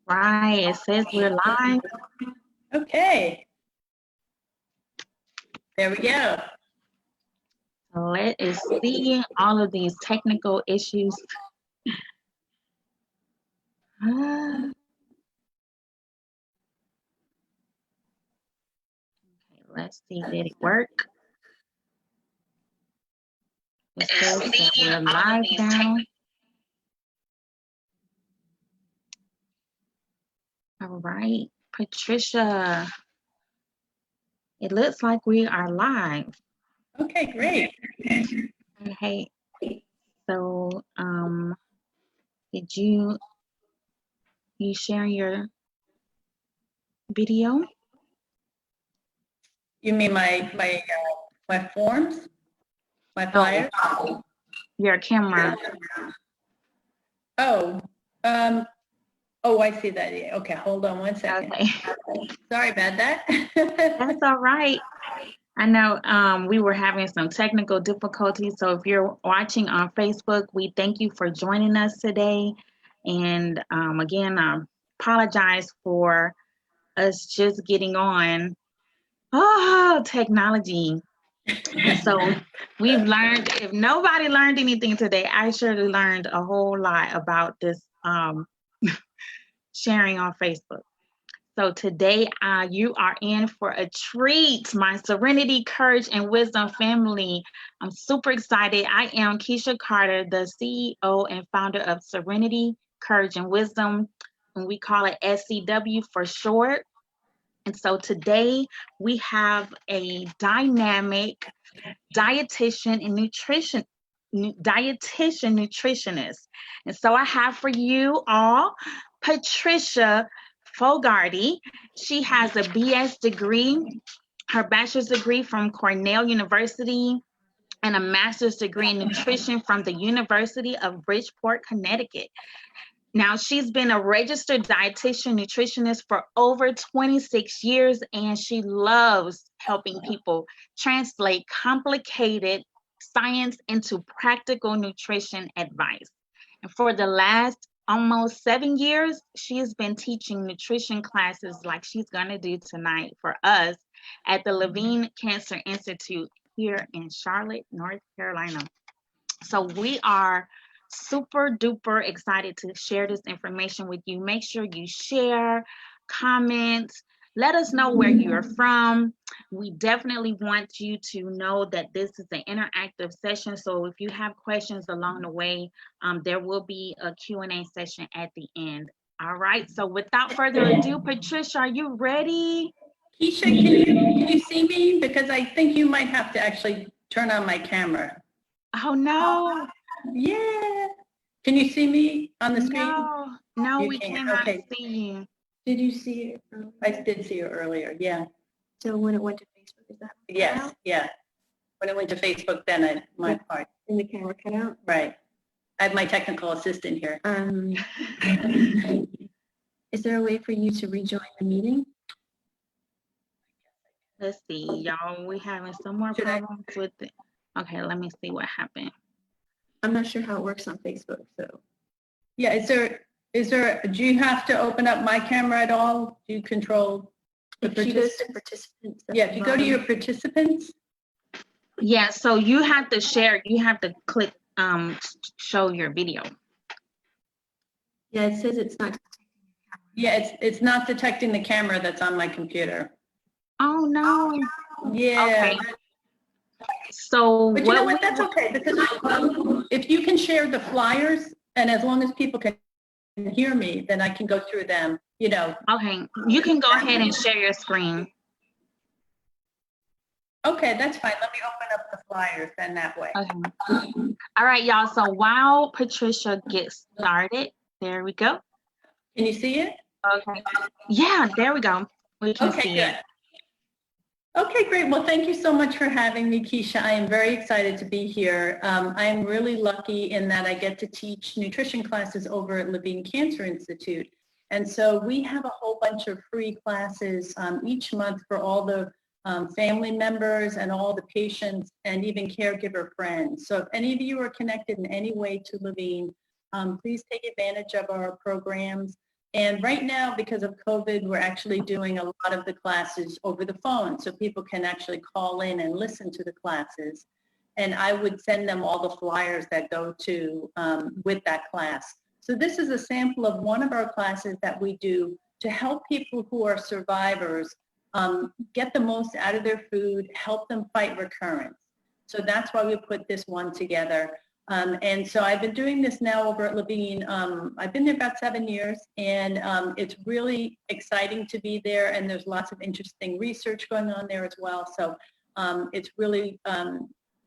Right, it says we're live. Okay. There we go. Let us see all of these technical issues. Okay, let's see, did it work? It says that we're live now. All right, Patricia, it looks like we are live. Okay, great. Okay, so did you share your video? You mean my forms? My flyer? Your camera. Oh, I see that. Yeah. Okay, hold on one second. Okay. Sorry about that. That's all right. I know we were having some technical difficulties, so if you're watching on Facebook, we thank you for joining us today. And again, I apologize for us just getting on. Oh, technology. And so we've learned, if nobody learned anything today, I surely learned a whole lot about this sharing on Facebook. So today you are in for a treat, my Serenity, Courage, and Wisdom family. I'm super excited. I am Keesha Carter, the CEO and founder of Serenity, Courage, and Wisdom, and we call it SC+W for short. And so today we have a dynamic dietitian and nutritionist. And so I have for you all Patricia Fogarty. She has a BS degree, her bachelor's degree from Cornell University, and a master's degree in nutrition from the University of Bridgeport, Connecticut. Now, she's been a registered dietitian nutritionist for over 26 years, and she loves helping people translate complicated science into practical nutrition advice. And for the last almost 7 years, she has been teaching nutrition classes like she's going to do tonight for us at the Levine Cancer Institute here in Charlotte, North Carolina. So we are super duper excited to share this information with you. Make sure you share, comment, let us know where you're from. We definitely want you to know that this is an interactive session. So if you have questions along the way, there will be a Q&A session at the end. All right. So without further ado, Patricia, are you ready? Keesha, can you see me? Because I think you might have to actually turn on my camera. Oh, no. Yeah. Can you see me on the screen? No, we cannot see you. Did you see it? I did see it earlier, yeah. So when it went to Facebook, is that? Yes, yeah. When it went to Facebook, then my part. And the camera cut out? Right. I have my technical assistant here. Is there a way for you to rejoin the meeting? Let's see, y'all. We're having some more problems with it. Okay, let me see what happened. I'm not sure how it works on Facebook, so. Yeah, do you have to open up my camera at all? Do you control the participants? Yeah, if you go to your participants. Yeah, so you have to share, you have to click show your video. Yeah, it says it's not. Yeah, it's not detecting the camera that's on my computer. Oh no. Yeah. Okay. So but you know what? That's okay, because if you can share the flyers, and as long as people can hear me, then I can go through them, you know. Okay, you can go ahead and share your screen. Okay, that's fine. Let me open up the flyers then that way. Okay. All right, y'all. So while Patricia gets started, there we go. Can you see it? Okay. Yeah, there we go. We can see it. Okay, great. Well, thank you so much for having me, Keesha. I am very excited to be here. I am really lucky in that I get to teach nutrition classes over at Levine Cancer Institute. And so we have a whole bunch of free classes each month for all the family members and all the patients and even caregiver friends. So if any of you are connected in any way to Levine, please take advantage of our programs. And right now, because of COVID, we're actually doing a lot of the classes over the phone, so people can actually call in and listen to the classes. And I would send them all the flyers that go to with that class. So this is a sample of one of our classes that we do to help people who are survivors get the most out of their food, help them fight recurrence. So that's why we put this one together. And so I've been doing this now over at Levine. I've been there about 7 years, and it's really exciting to be there, and there's lots of interesting research going on there as well. So it's really,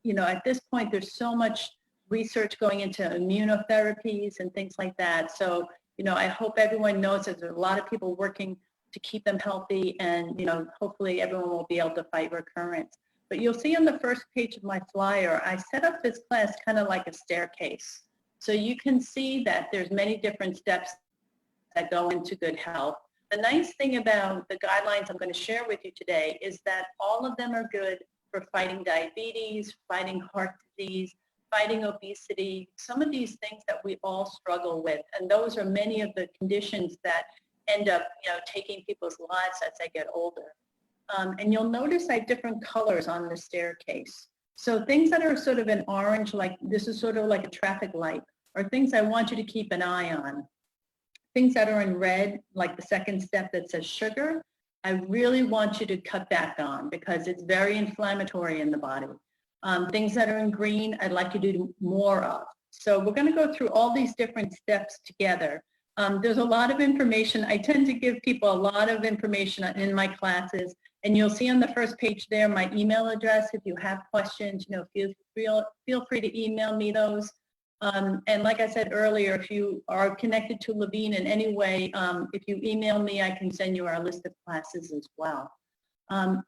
you know, at this point, there's so much research going into immunotherapies and things like that. So, you know, I hope everyone knows that there's a lot of people working to keep them healthy, and, you know, hopefully everyone will be able to fight recurrence. But you'll see on the first page of my flyer, I set up this class kind of like a staircase. So you can see that there's many different steps that go into good health. The nice thing about the guidelines I'm going to share with you today is that all of them are good for fighting diabetes, fighting heart disease, fighting obesity, some of these things that we all struggle with. And those are many of the conditions that end up, you know, taking people's lives as they get older. And you'll notice I have different colors on the staircase. So things that are sort of in orange, like this is sort of like a traffic light, are things I want you to keep an eye on. Things that are in red, like the second step that says sugar, I really want you to cut back on because it's very inflammatory in the body. Things that are in green, I'd like you to do more of. So we're going to go through all these different steps together. There's a lot of information. I tend to give people a lot of information in my classes. And you'll see on the first page there my email address. If you have questions, you know, feel free to email me those. And like I said earlier, if you are connected to Levine in any way, if you email me, I can send you our list of classes as well.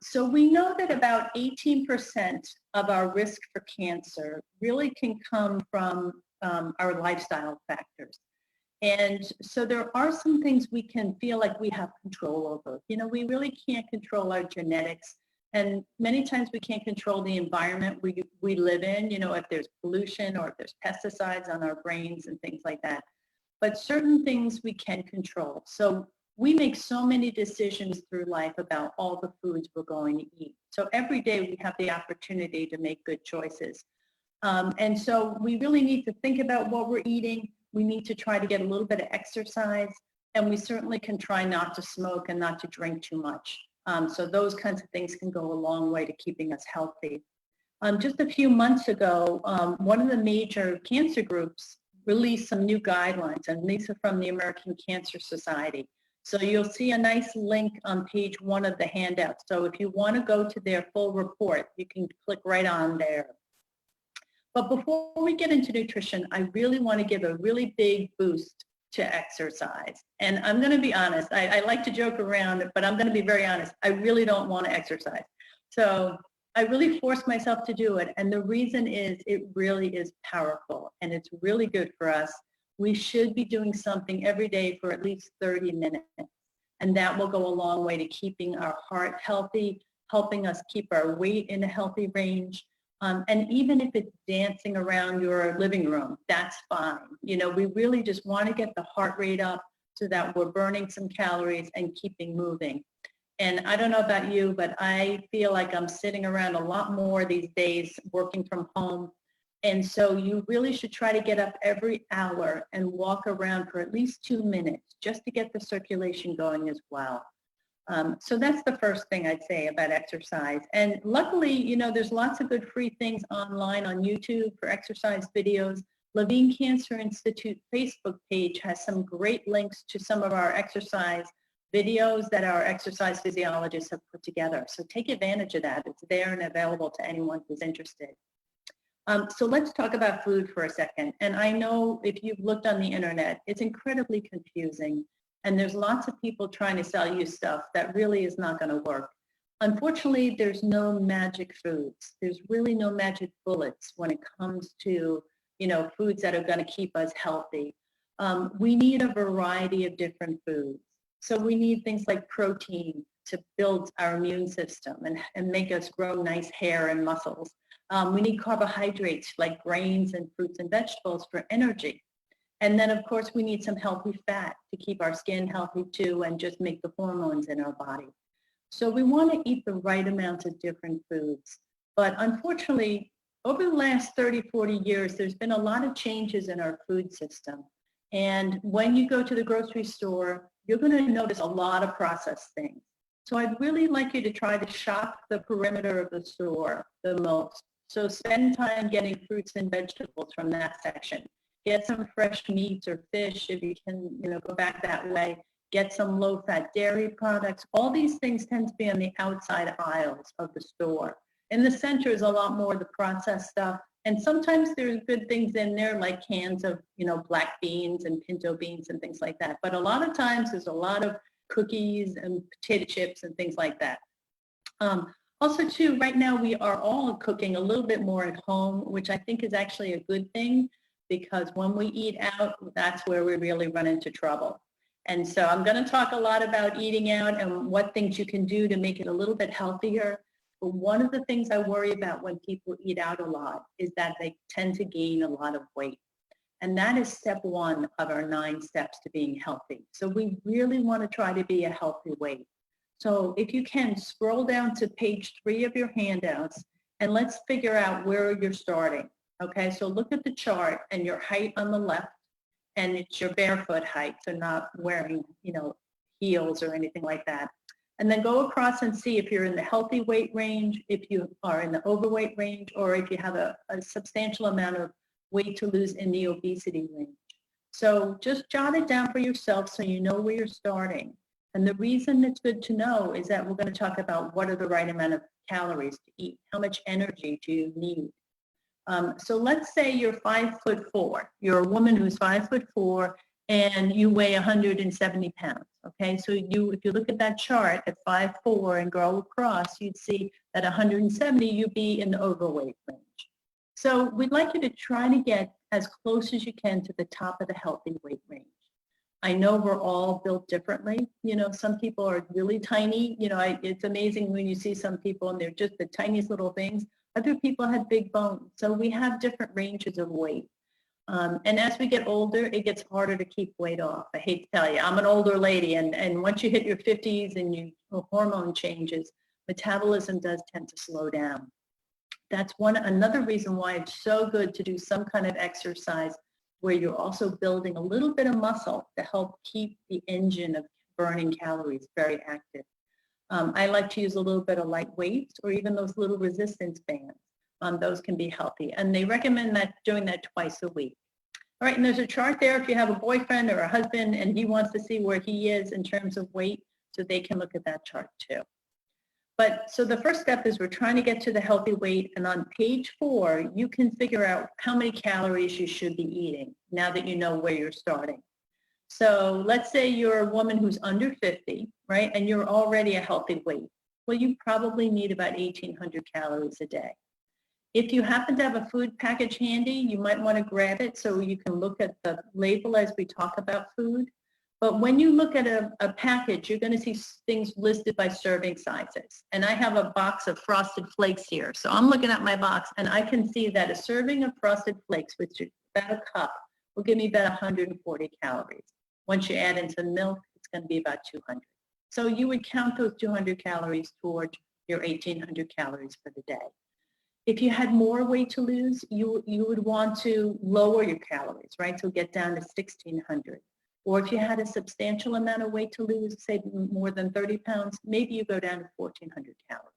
So we know that about 18% of our risk for cancer really can come from our lifestyle factors. And so there are some things we can feel like we have control over. You know, we really can't control our genetics. And many times we can't control the environment we live in, you know, if there's pollution or if there's pesticides on our brains and things like that. But certain things we can control. So we make so many decisions through life about all the foods we're going to eat. So every day we have the opportunity to make good choices. And so we really need to think about what we're eating. We need to try to get a little bit of exercise, and we certainly can try not to smoke and not to drink too much. So those kinds of things can go a long way to keeping us healthy. Just a few months ago, one of the major cancer groups released some new guidelines, and these are from the American Cancer Society. So you'll see a nice link on page 1 of the handout. So if you want to go to their full report, you can click right on there. But before we get into nutrition, I really want to give a really big boost to exercise. And I'm going to be honest, I like to joke around, but I'm going to be very honest. I really don't want to exercise. So I really force myself to do it. And the reason is it really is powerful and it's really good for us. We should be doing something every day for at least 30 minutes. And that will go a long way to keeping our heart healthy, helping us keep our weight in a healthy range. And even if it's dancing around your living room, that's fine. You know, we really just want to get the heart rate up so that we're burning some calories and keeping moving. And I don't know about you, but I feel like I'm sitting around a lot more these days working from home. And so you really should try to get up every hour and walk around for at least 2 minutes just to get the circulation going as well. So that's the first thing I'd say about exercise. And luckily, you know, there's lots of good free things online on YouTube for exercise videos. Levine Cancer Institute Facebook page has some great links to some of our exercise videos that our exercise physiologists have put together. So take advantage of that. It's there and available to anyone who's interested. So let's talk about food for a second. And I know if you've looked on the internet, it's incredibly confusing. And there's lots of people trying to sell you stuff that really is not going to work. Unfortunately, there's no magic foods. There's really no magic bullets when it comes to, you know, foods that are going to keep us healthy. We need a variety of different foods. So we need things like protein to build our immune system and make us grow nice hair and muscles. We need carbohydrates like grains and fruits and vegetables for energy. And then, of course, we need some healthy fat to keep our skin healthy too and just make the hormones in our body. So we want to eat the right amounts of different foods. But unfortunately, over the last 30, 40 years, there's been a lot of changes in our food system. And when you go to the grocery store, you're going to notice a lot of processed things. So I'd really like you to try to shop the perimeter of the store the most. So spend time getting fruits and vegetables from that section. Get some fresh meats or fish if you can, go back that way. Get some low-fat dairy products. All these things tend to be on the outside aisles of the store. In the center is a lot more of the processed stuff. And sometimes there's good things in there like cans of, black beans and pinto beans and things like that. But a lot of times there's a lot of cookies and potato chips and things like that. Also, too, right now we are all cooking a little bit more at home, which I think is actually a good thing because when we eat out, that's where we really run into trouble. And so I'm going to talk a lot about eating out and what things you can do to make it a little bit healthier. But one of the things I worry about when people eat out a lot is that they tend to gain a lot of weight. And that is step one of our 9 steps to being healthy. So we really want to try to be a healthy weight. So if you can, scroll down to page 3 of your handouts and let's figure out where you're starting. Okay, so look at the chart and your height on the left, and it's your barefoot height, so not wearing, heels or anything like that. And then go across and see if you're in the healthy weight range, if you are in the overweight range, or if you have a substantial amount of weight to lose in the obesity range. So just jot it down for yourself so you know where you're starting. And the reason it's good to know is that we're going to talk about what are the right amount of calories to eat. How much energy do you need? So let's say you're 5'4". You're a woman who's 5'4", and you weigh 170 pounds. Okay, so if you look at that chart at 5'4" and go across, you'd see that 170 you'd be in the overweight range. So we'd like you to try to get as close as you can to the top of the healthy weight range. I know we're all built differently. Some people are really tiny. It's amazing when you see some people and they're just the tiniest little things. Other people have big bones. So we have different ranges of weight. And as we get older, it gets harder to keep weight off. I hate to tell you, I'm an older lady, and once you hit your 50s and your hormone changes, metabolism does tend to slow down. That's another reason why it's so good to do some kind of exercise where you're also building a little bit of muscle to help keep the engine of burning calories very active. I like to use a little bit of light weights or even those little resistance bands. Those can be healthy. And they recommend doing that twice a week. All right, and there's a chart there if you have a boyfriend or a husband and he wants to see where he is in terms of weight, so they can look at that chart too. But so the first step is we're trying to get to the healthy weight, and on page 4, you can figure out how many calories you should be eating now that you know where you're starting. So let's say you're a woman who's under 50, right, and you're already a healthy weight. Well, you probably need about 1,800 calories a day. If you happen to have a food package handy, you might want to grab it so you can look at the label as we talk about food. But when you look at a package, you're going to see things listed by serving sizes. And I have a box of Frosted Flakes here. So I'm looking at my box, and I can see that a serving of Frosted Flakes, which is about a cup, will give me about 140 calories. Once you add in some milk, it's going to be about 200. So you would count those 200 calories toward your 1,800 calories for the day. If you had more weight to lose, you would want to lower your calories, right? So get down to 1,600. Or if you had a substantial amount of weight to lose, say more than 30 pounds, maybe you go down to 1,400 calories,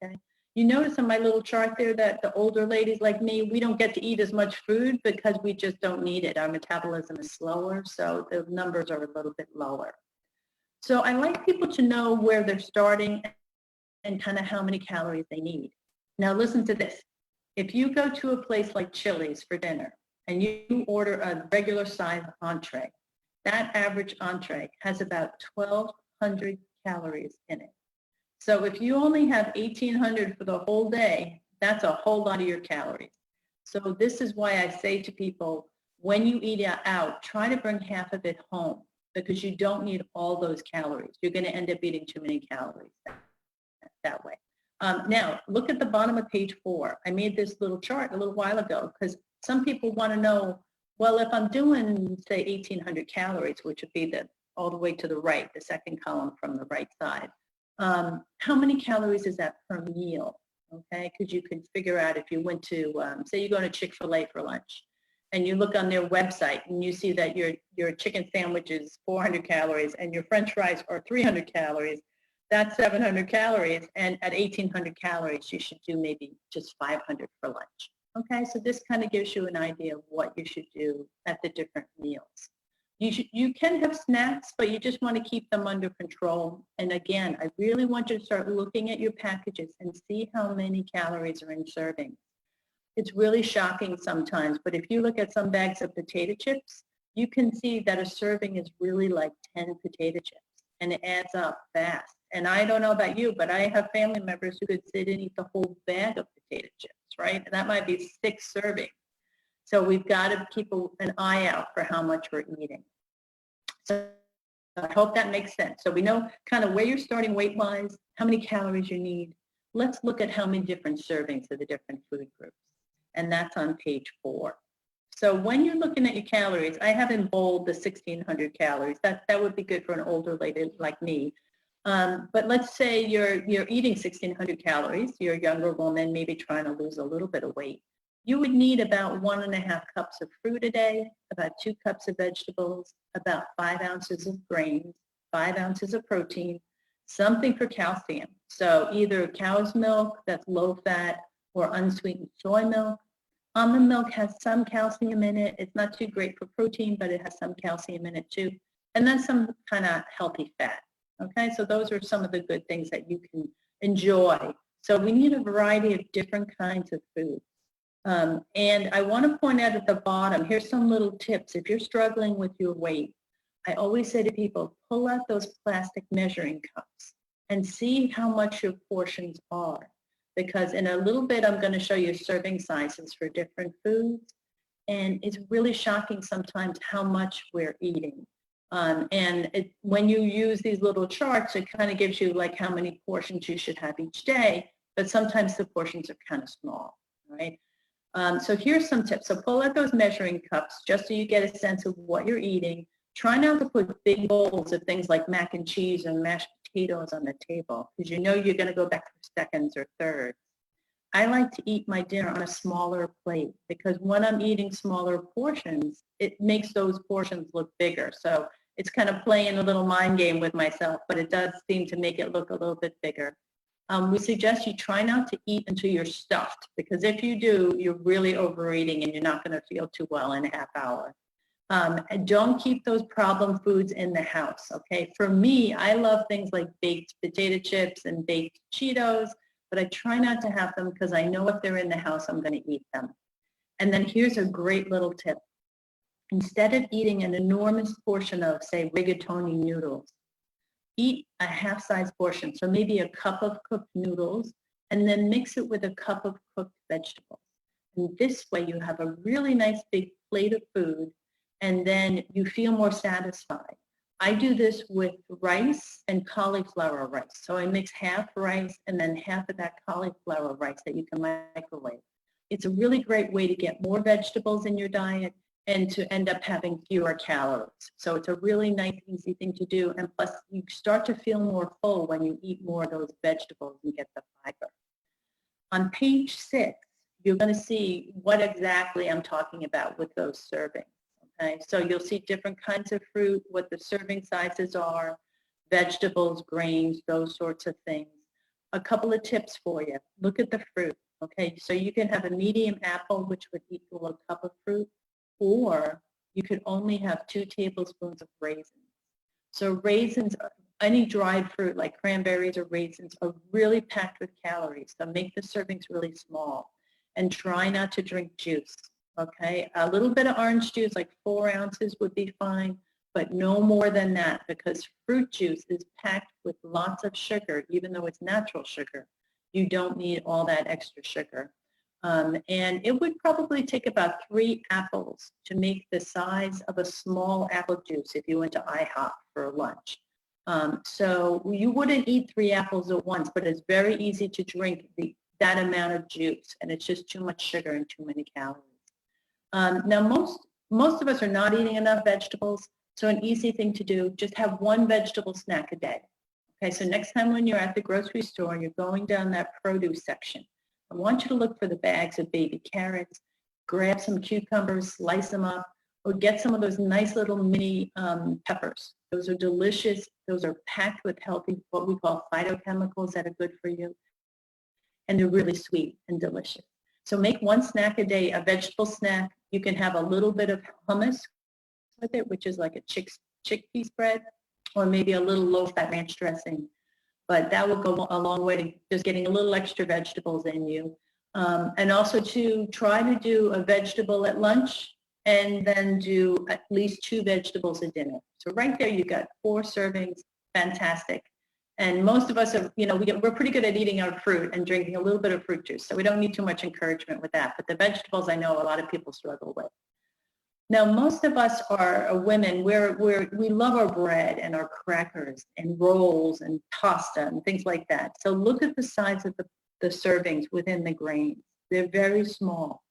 okay? You notice on my little chart there that the older ladies like me, we don't get to eat as much food because we just don't need it. Our metabolism is slower, so the numbers are a little bit lower. So I like people to know where they're starting and kind of how many calories they need. Now listen to this. If you go to a place like Chili's for dinner and you order a regular size entree, that average entree has about 1,200 calories in it. So if you only have 1,800 for the whole day, that's a whole lot of your calories. So this is why I say to people, when you eat out, try to bring half of it home because you don't need all those calories. You're going to end up eating too many calories that way. Now, look at the bottom of page 4. I made this little chart a little while ago because some people want to know Well, if I'm doing, say, 1,800 calories, which would be all the way to the right, the second column from the right side, how many calories is that per meal? Okay, because you can figure out if you went to, say you go to Chick-fil-A for lunch, and you look on their website and you see that your chicken sandwich is 400 calories and your French fries are 300 calories, that's 700 calories. And at 1,800 calories, you should do maybe just 500 for lunch. Okay, so this kind of gives you an idea of what you should do at the different meals. You can have snacks, but you just want to keep them under control. And again, I really want you to start looking at your packages and see how many calories are in servings. It's really shocking sometimes, but if you look at some bags of potato chips, you can see that a serving is really like 10 potato chips, and it adds up fast. And I don't know about you, but I have family members who could sit and eat the whole bag of potato chips, right? And that might be 6 servings. So we've got to keep an eye out for how much we're eating. So I hope that makes sense. So we know kind of where you're starting weight-wise, how many calories you need. Let's look at how many different servings of the different food groups. And that's on page 4. So when you're looking at your calories, I have in bold the 1,600 calories. That would be good for an older lady like me. But let's say you're eating 1,600 calories. You're a younger woman, maybe trying to lose a little bit of weight. You would need about 1.5 cups of fruit a day, about 2 cups of vegetables, about 5 ounces of grains, 5 ounces of protein, something for calcium. So either cow's milk that's low fat or unsweetened soy milk. Almond milk has some calcium in it. It's not too great for protein, but it has some calcium in it too. And then some kind of healthy fat. Okay, so those are some of the good things that you can enjoy. So we need a variety of different kinds of food. And I want to point out at the bottom, here's some little tips. If you're struggling with your weight, I always say to people, pull out those plastic measuring cups and see how much your portions are. Because in a little bit, I'm going to show you serving sizes for different foods. And it's really shocking sometimes how much we're eating. When you use these little charts, it kind of gives you like how many portions you should have each day. But sometimes the portions are kind of small, right? So here's some tips. So pull out those measuring cups just so you get a sense of what you're eating. Try not to put big bowls of things like mac and cheese and mashed potatoes on the table because you know you're going to go back for seconds or thirds. I like to eat my dinner on a smaller plate because when I'm eating smaller portions, it makes those portions look bigger. So it's kind of playing a little mind game with myself, but it does seem to make it look a little bit bigger. We suggest you try not to eat until you're stuffed because if you do, you're really overeating and you're not going to feel too well in a half hour. And don't keep those problem foods in the house, okay? For me, I love things like baked potato chips and baked Cheetos, but I try not to have them because I know if they're in the house, I'm going to eat them. And then here's a great little tip. Instead of eating an enormous portion of, say, rigatoni noodles, eat a half-size portion, so maybe a cup of cooked noodles, and then mix it with a cup of cooked vegetables. And this way you have a really nice big plate of food, and then you feel more satisfied. I do this with rice and cauliflower rice. So I mix half rice and then half of that cauliflower rice that you can microwave. It's a really great way to get more vegetables in your diet and to end up having fewer calories. So it's a really nice, easy thing to do. And plus, you start to feel more full when you eat more of those vegetables and get the fiber. On page 6, you're going to see what exactly I'm talking about with those servings. Okay, so you'll see different kinds of fruit, what the serving sizes are, vegetables, grains, those sorts of things. A couple of tips for you. Look at the fruit. Okay, so you can have a medium apple, which would equal a cup of fruit, or you could only have 2 tablespoons of raisins. So raisins, any dried fruit like cranberries or raisins are really packed with calories. So make the servings really small and try not to drink juice. Okay, a little bit of orange juice, like 4 ounces would be fine, but no more than that because fruit juice is packed with lots of sugar, even though it's natural sugar. You don't need all that extra sugar. And it would probably take about 3 apples to make the size of a small apple juice if you went to IHOP for lunch. So you wouldn't eat 3 apples at once, but it's very easy to drink that amount of juice, and it's just too much sugar and too many calories. Now, most Most of us are not eating enough vegetables, so an easy thing to do, just have one vegetable snack a day. Okay, so next time when you're at the grocery store and you're going down that produce section, I want you to look for the bags of baby carrots, grab some cucumbers, slice them up, or get some of those nice little mini peppers. Those are delicious. Those are packed with healthy, what we call phytochemicals that are good for you. And they're really sweet and delicious. So make one snack a day, a vegetable snack. You can have a little bit of hummus with it, which is like a chickpea spread, or maybe a little low-fat ranch dressing. But that will go a long way to just getting a little extra vegetables in you. And also to try to do a vegetable at lunch and then do at least 2 vegetables at dinner. So right there, you got 4 servings, fantastic. And most of us are, we're pretty good at eating our fruit and drinking a little bit of fruit juice. So we don't need too much encouragement with that. But the vegetables, I know a lot of people struggle with. Now, most of us are women. We love our bread and our crackers and rolls and pasta and things like that. So look at the size of the servings within the grains. They're very small.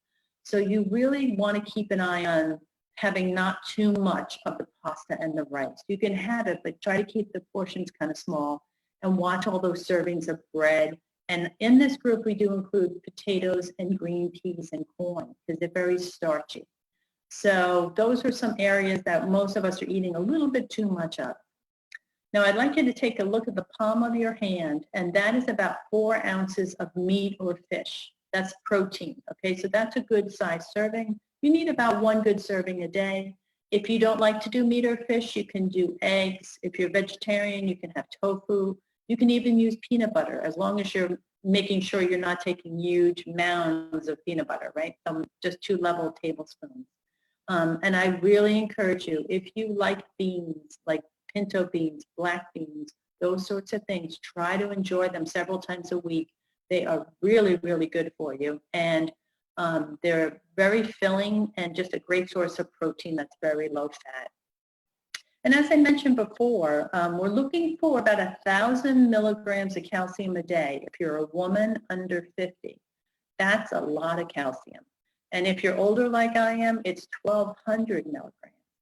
So you really want to keep an eye on having not too much of the pasta and the rice. You can have it, but try to keep the portions kind of small and watch all those servings of bread. And in this group, we do include potatoes and green peas and corn because they're very starchy. So those are some areas that most of us are eating a little bit too much of. Now, I'd like you to take a look at the palm of your hand, and that is about 4 ounces of meat or fish. That's protein, okay? So that's a good size serving. You need about 1 good serving a day. If you don't like to do meat or fish, you can do eggs. If you're vegetarian, you can have tofu. You can even use peanut butter as long as you're making sure you're not taking huge mounds of peanut butter, right? Just 2 level tablespoons. And I really encourage you, if you like beans, like pinto beans, black beans, those sorts of things, try to enjoy them several times a week. They are really, really good for you. And they're very filling and just a great source of protein that's very low fat. And as I mentioned before, we're looking for about 1,000 milligrams of calcium a day. If you're a woman under 50, that's a lot of calcium. And if you're older like I am, it's 1,200 milligrams.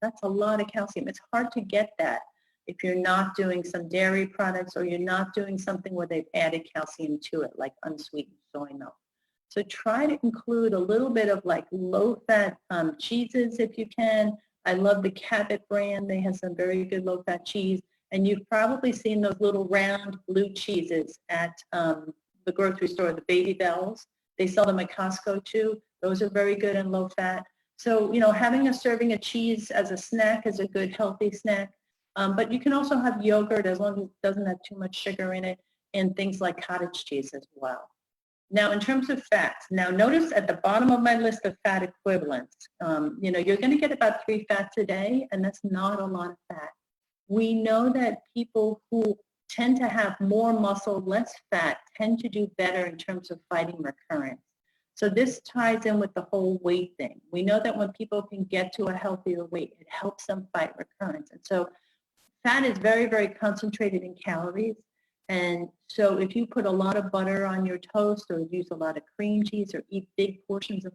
That's a lot of calcium. It's hard to get that if you're not doing some dairy products or you're not doing something where they've added calcium to it, like unsweetened soy milk. So try to include a little bit of like low-fat cheeses if you can. I love the Cabot brand. They have some very good low-fat cheese. And you've probably seen those little round blue cheeses at the grocery store, the Baby Bells. They sell them at Costco too. Those are very good and low fat. So, having a serving of cheese as a snack is a good healthy snack. But you can also have yogurt as long as it doesn't have too much sugar in it, and things like cottage cheese as well. Now, in terms of fats, now notice at the bottom of my list of fat equivalents, you're going to get about 3 fats a day, and that's not a lot of fat. We know that people who tend to have more muscle, less fat, tend to do better in terms of fighting recurrence. So this ties in with the whole weight thing. We know that when people can get to a healthier weight, it helps them fight recurrence. And so fat is very, very concentrated in calories. And so if you put a lot of butter on your toast or use a lot of cream cheese or eat big portions of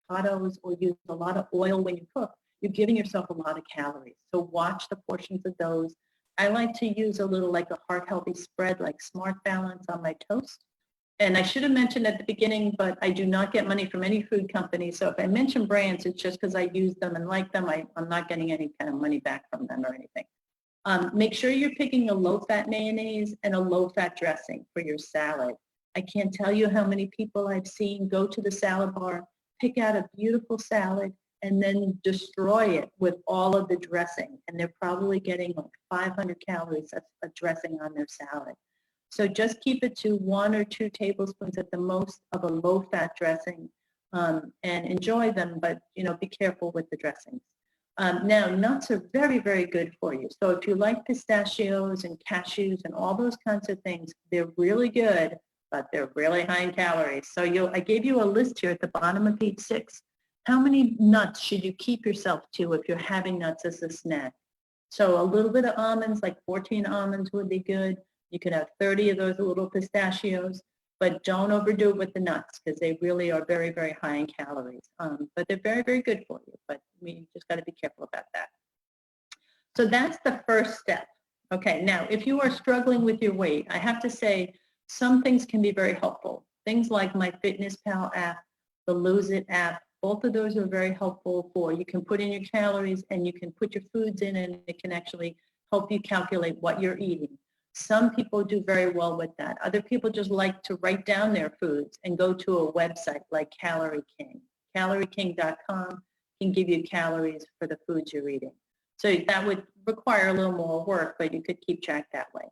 avocados or use a lot of oil when you cook, you're giving yourself a lot of calories. So watch the portions of those. I like to use a little like a heart-healthy spread like Smart Balance on my toast. And I should have mentioned at the beginning, but I do not get money from any food company. So if I mention brands, it's just because I use them and like them. I'm not getting any kind of money back from them or anything. Make sure you're picking a low-fat mayonnaise and a low-fat dressing for your salad. I can't tell you how many people I've seen go to the salad bar, pick out a beautiful salad, and then destroy it with all of the dressing. And they're probably getting like 500 calories of a dressing on their salad. So just keep it to 1 or 2 tablespoons at the most of a low-fat dressing and enjoy them, but be careful with the dressings. Now, nuts are very, very good for you. So if you like pistachios and cashews and all those kinds of things, they're really good, but they're really high in calories. So I gave you a list here at the bottom of page 6. How many nuts should you keep yourself to if you're having nuts as a snack? So a little bit of almonds, like 14 almonds would be good. You could have 30 of those little pistachios. but don't overdo it with the nuts because they really are very, very high in calories. But they're very, very good for you, but we just got to be careful about that. So that's the first step. Okay, now if you are struggling with your weight, I have to say some things can be very helpful. Things like my FitnessPal app, the Lose It app, both of those are very helpful for, you can put in your calories and you can put your foods in and it can actually help you calculate what you're eating. Some people do very well with that. Other people just like to write down their foods and go to a website like Calorie King. CalorieKing.com can give you calories for the foods you're eating. So that would require a little more work, but you could keep track that way.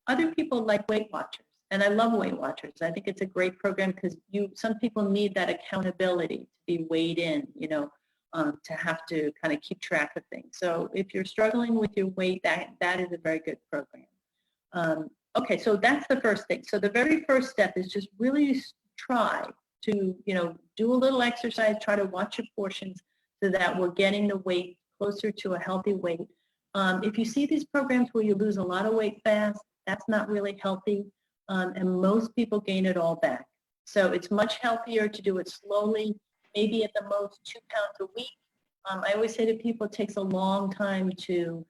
Other people like Weight Watchers, and I love Weight Watchers. I think it's a great program because some people need that accountability to be weighed in, to have to kind of keep track of things. So if you're struggling with your weight, that is a very good program. Okay, so that's the first thing. So the very first step is just really try to, do a little exercise, try to watch your portions so that we're getting the weight closer to a healthy weight. If you see these programs where you lose a lot of weight fast, that's not really healthy, and most people gain it all back. So it's much healthier to do it slowly, maybe at the most 2 pounds a week. I always say to people, it takes a long time to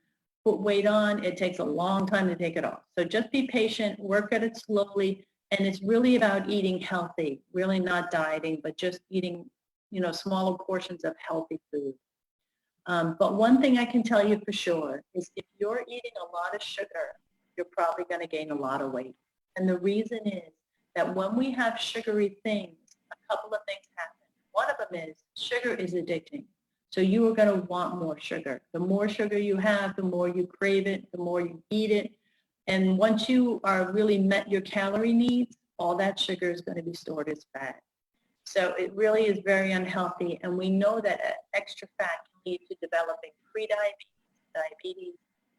put weight on. It takes a long time to take it off. So just be patient, work at it slowly, and it's really about eating healthy, really not dieting, but just eating, smaller portions of healthy food. But one thing I can tell you for sure is if you're eating a lot of sugar, you're probably going to gain a lot of weight. And the reason is that when we have sugary things, a couple of things happen. One of them is sugar is addicting. So you are going to want more sugar. The more sugar you have, the more you crave it, the more you eat it. And once you are really met your calorie needs, all that sugar is going to be stored as fat. So it really is very unhealthy. And we know that extra fat can lead to developing prediabetes, diabetes.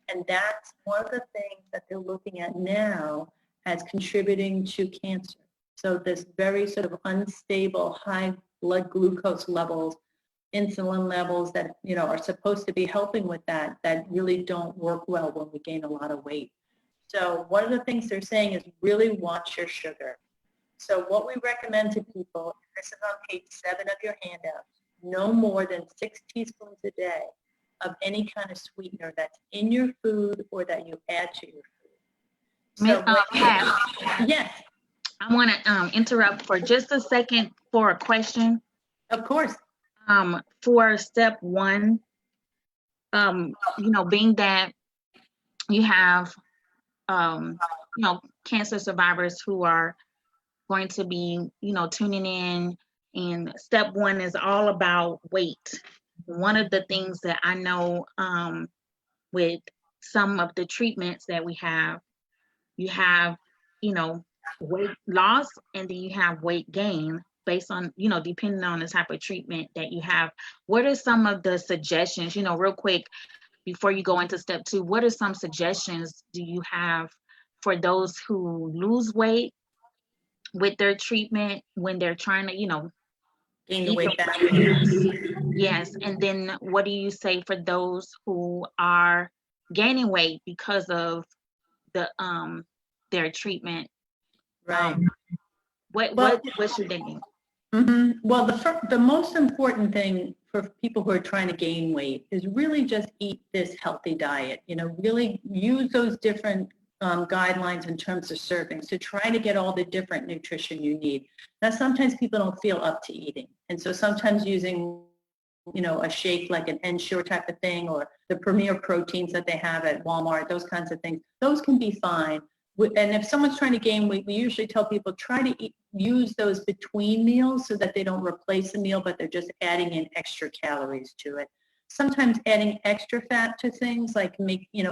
And that's one of the things that they're looking at now as contributing to cancer. So this very sort of unstable high blood glucose levels, insulin levels that, are supposed to be helping with that really don't work well when we gain a lot of weight. So one of the things they're saying is really watch your sugar. So what we recommend to people, this is on page 7 of your handout, no more than 6 teaspoons a day of any kind of sweetener that's in your food or that you add to your food. So Pat, yes. I want to interrupt for just a second for a question. Of course. For step 1, being that you have, cancer survivors who are going to be, tuning in, and step 1 is all about weight. One of the things that I know with some of the treatments that we have, you have, weight loss and then you have weight gain based on, depending on the type of treatment that you have. What are some of the suggestions, real quick, before you go into step 2, what are some suggestions do you have for those who lose weight with their treatment when they're trying to, gain the weight back? Yes. And then what do you say for those who are gaining weight because of the their treatment? Right. What should they do? Mm-hmm. Well, the most important thing for people who are trying to gain weight is really just eat this healthy diet. Really use those different guidelines in terms of servings to try to get all the different nutrition you need. Now, sometimes people don't feel up to eating. And so sometimes using, a shake like an Ensure type of thing or the Premier proteins that they have at Walmart, those kinds of things, those can be fine. And if someone's trying to gain weight, we usually tell people try to use those between meals so that they don't replace the meal, but they're just adding in extra calories to it. Sometimes adding extra fat to things like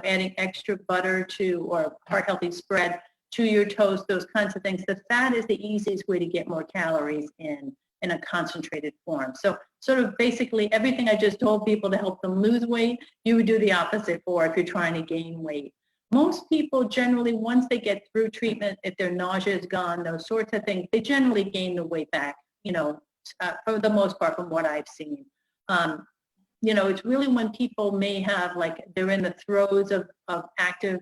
adding extra butter to or heart healthy spread to your toast, those kinds of things. The fat is the easiest way to get more calories in a concentrated form. So sort of basically everything I just told people to help them lose weight, you would do the opposite for if you're trying to gain weight. Most people generally, once they get through treatment, if their nausea is gone, those sorts of things, they generally gain the weight back, for the most part from what I've seen. It's really when people may have, they're in the throes of active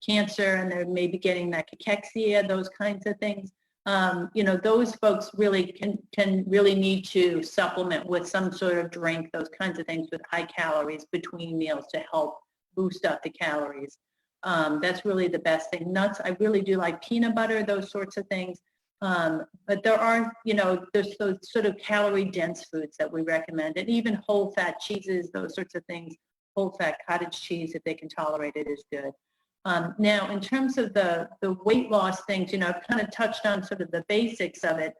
cancer and they're maybe getting that cachexia, those kinds of things. you know, those folks really can really need to supplement with some sort of drink, those kinds of things with high calories between meals to help boost up the calories. That's really the best thing. Nuts, I really do like peanut butter, those sorts of things. But there are, you know, there's those sort of calorie dense foods that we recommend, and even whole fat cheeses, those sorts of things. Whole fat cottage cheese, if they can tolerate it, is good. Now, in terms of the weight loss things, you know, I've kind of touched on sort of the basics of it.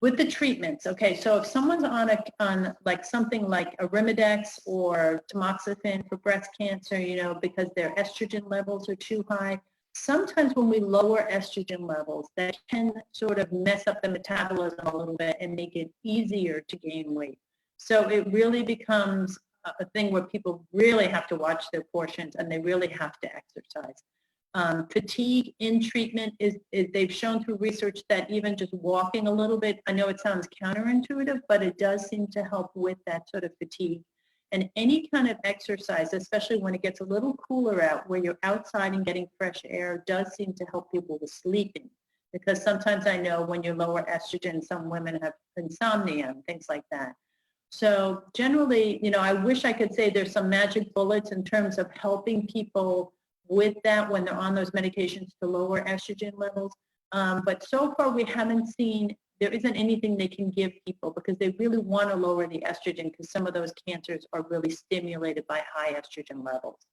With the treatments, okay, so if someone's on like something like Arimidex or tamoxifen for breast cancer, you know, because their estrogen levels are too high, sometimes when we lower estrogen levels, that can sort of mess up the metabolism a little bit and make it easier to gain weight. So it really becomes a thing where people really have to watch their portions and they really have to exercise. Fatigue in treatment is they've shown through research that even just walking a little bit, I know it sounds counterintuitive, but it does seem to help with that sort of fatigue. And any kind of exercise, especially when it gets a little cooler out, where you're outside and getting fresh air, does seem to help people with sleeping. Because sometimes I know when you lower estrogen, some women have insomnia and things like that. So generally, you know, I wish I could say there's some magic bullets in terms of helping people with that when they're on those medications to lower estrogen levels. But so far we haven't seen, there isn't anything they can give people because they really want to lower the estrogen because some of those cancers are really stimulated by high estrogen levels.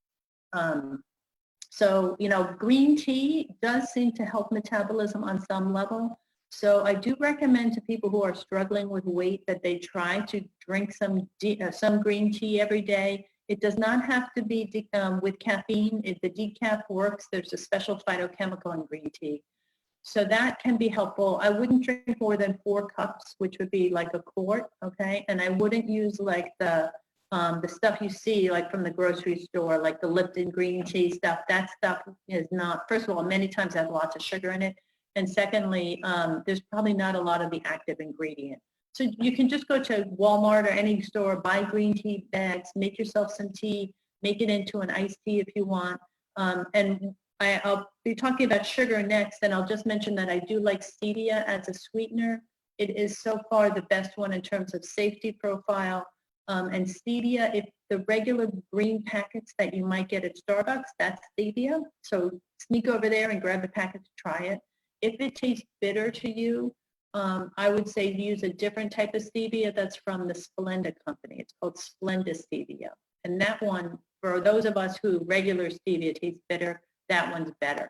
So, you know, green tea does seem to help metabolism on some level. So I do recommend to people who are struggling with weight that they try to drink some green tea every day. It does not have to be with caffeine. If the decaf works, there's a special phytochemical in green tea. So that can be helpful. I wouldn't drink more than 4 cups, which would be like a quart, okay? And I wouldn't use like the stuff you see like from the grocery store, like the Lipton green tea stuff. That stuff is not, first of all, many times has lots of sugar in it. And secondly, there's probably not a lot of the active ingredient. So you can just go to Walmart or any store, buy green tea bags, make yourself some tea, make it into an iced tea if you want. And I'll be talking about sugar next, and I'll just mention that I do like stevia as a sweetener. It is so far the best one in terms of safety profile. And stevia, if the regular green packets that you might get at Starbucks, that's stevia. So sneak over there and grab the packet to try it. If it tastes bitter to you, I would say use a different type of stevia that's from the Splenda company. It's called Splenda stevia. And that one, for those of us who regular stevia tastes bitter, that one's better.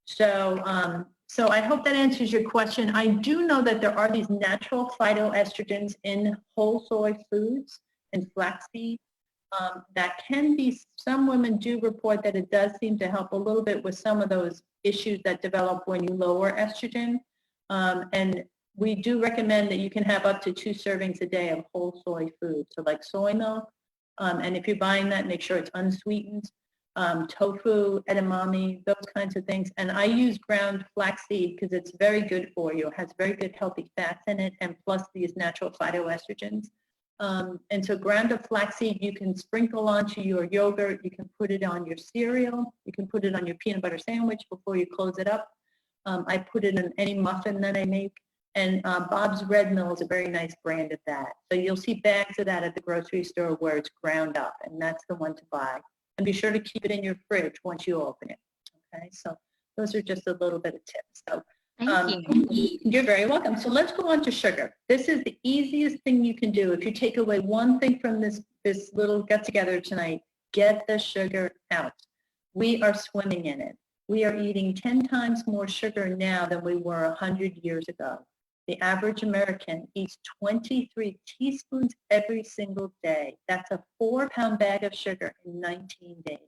So, so I hope that answers your question. I do know that there are these natural phytoestrogens in whole soy foods and flaxseed. That can be, some women do report that it does seem to help a little bit with some of those issues that develop when you lower estrogen. And we do recommend that you can have up to 2 servings a day of whole soy food. So like soy milk, and if you're buying that, make sure it's unsweetened. Tofu, edamame, those kinds of things. And I use ground flaxseed because it's very good for you. It has very good healthy fats in it and plus these natural phytoestrogens. And so ground up flaxseed you can sprinkle onto your yogurt. You can put it on your cereal. You can put it on your peanut butter sandwich before you close it up. I put it in any muffin that I make. And Bob's Red Mill is a very nice brand of that. So you'll see bags of that at the grocery store where it's ground up, and that's the one to buy. And be sure to keep it in your fridge once you open it. Okay, so those are just a little bit of tips. So Thank you. you're very welcome. So let's go on to sugar. This is the easiest thing you can do. If you take away one thing from this little get together tonight, get the sugar out. We are swimming in it. We are eating 10 times more sugar now than we were 100 years ago. The average American eats 23 teaspoons every single day. That's a 4-pound bag of sugar in 19 days.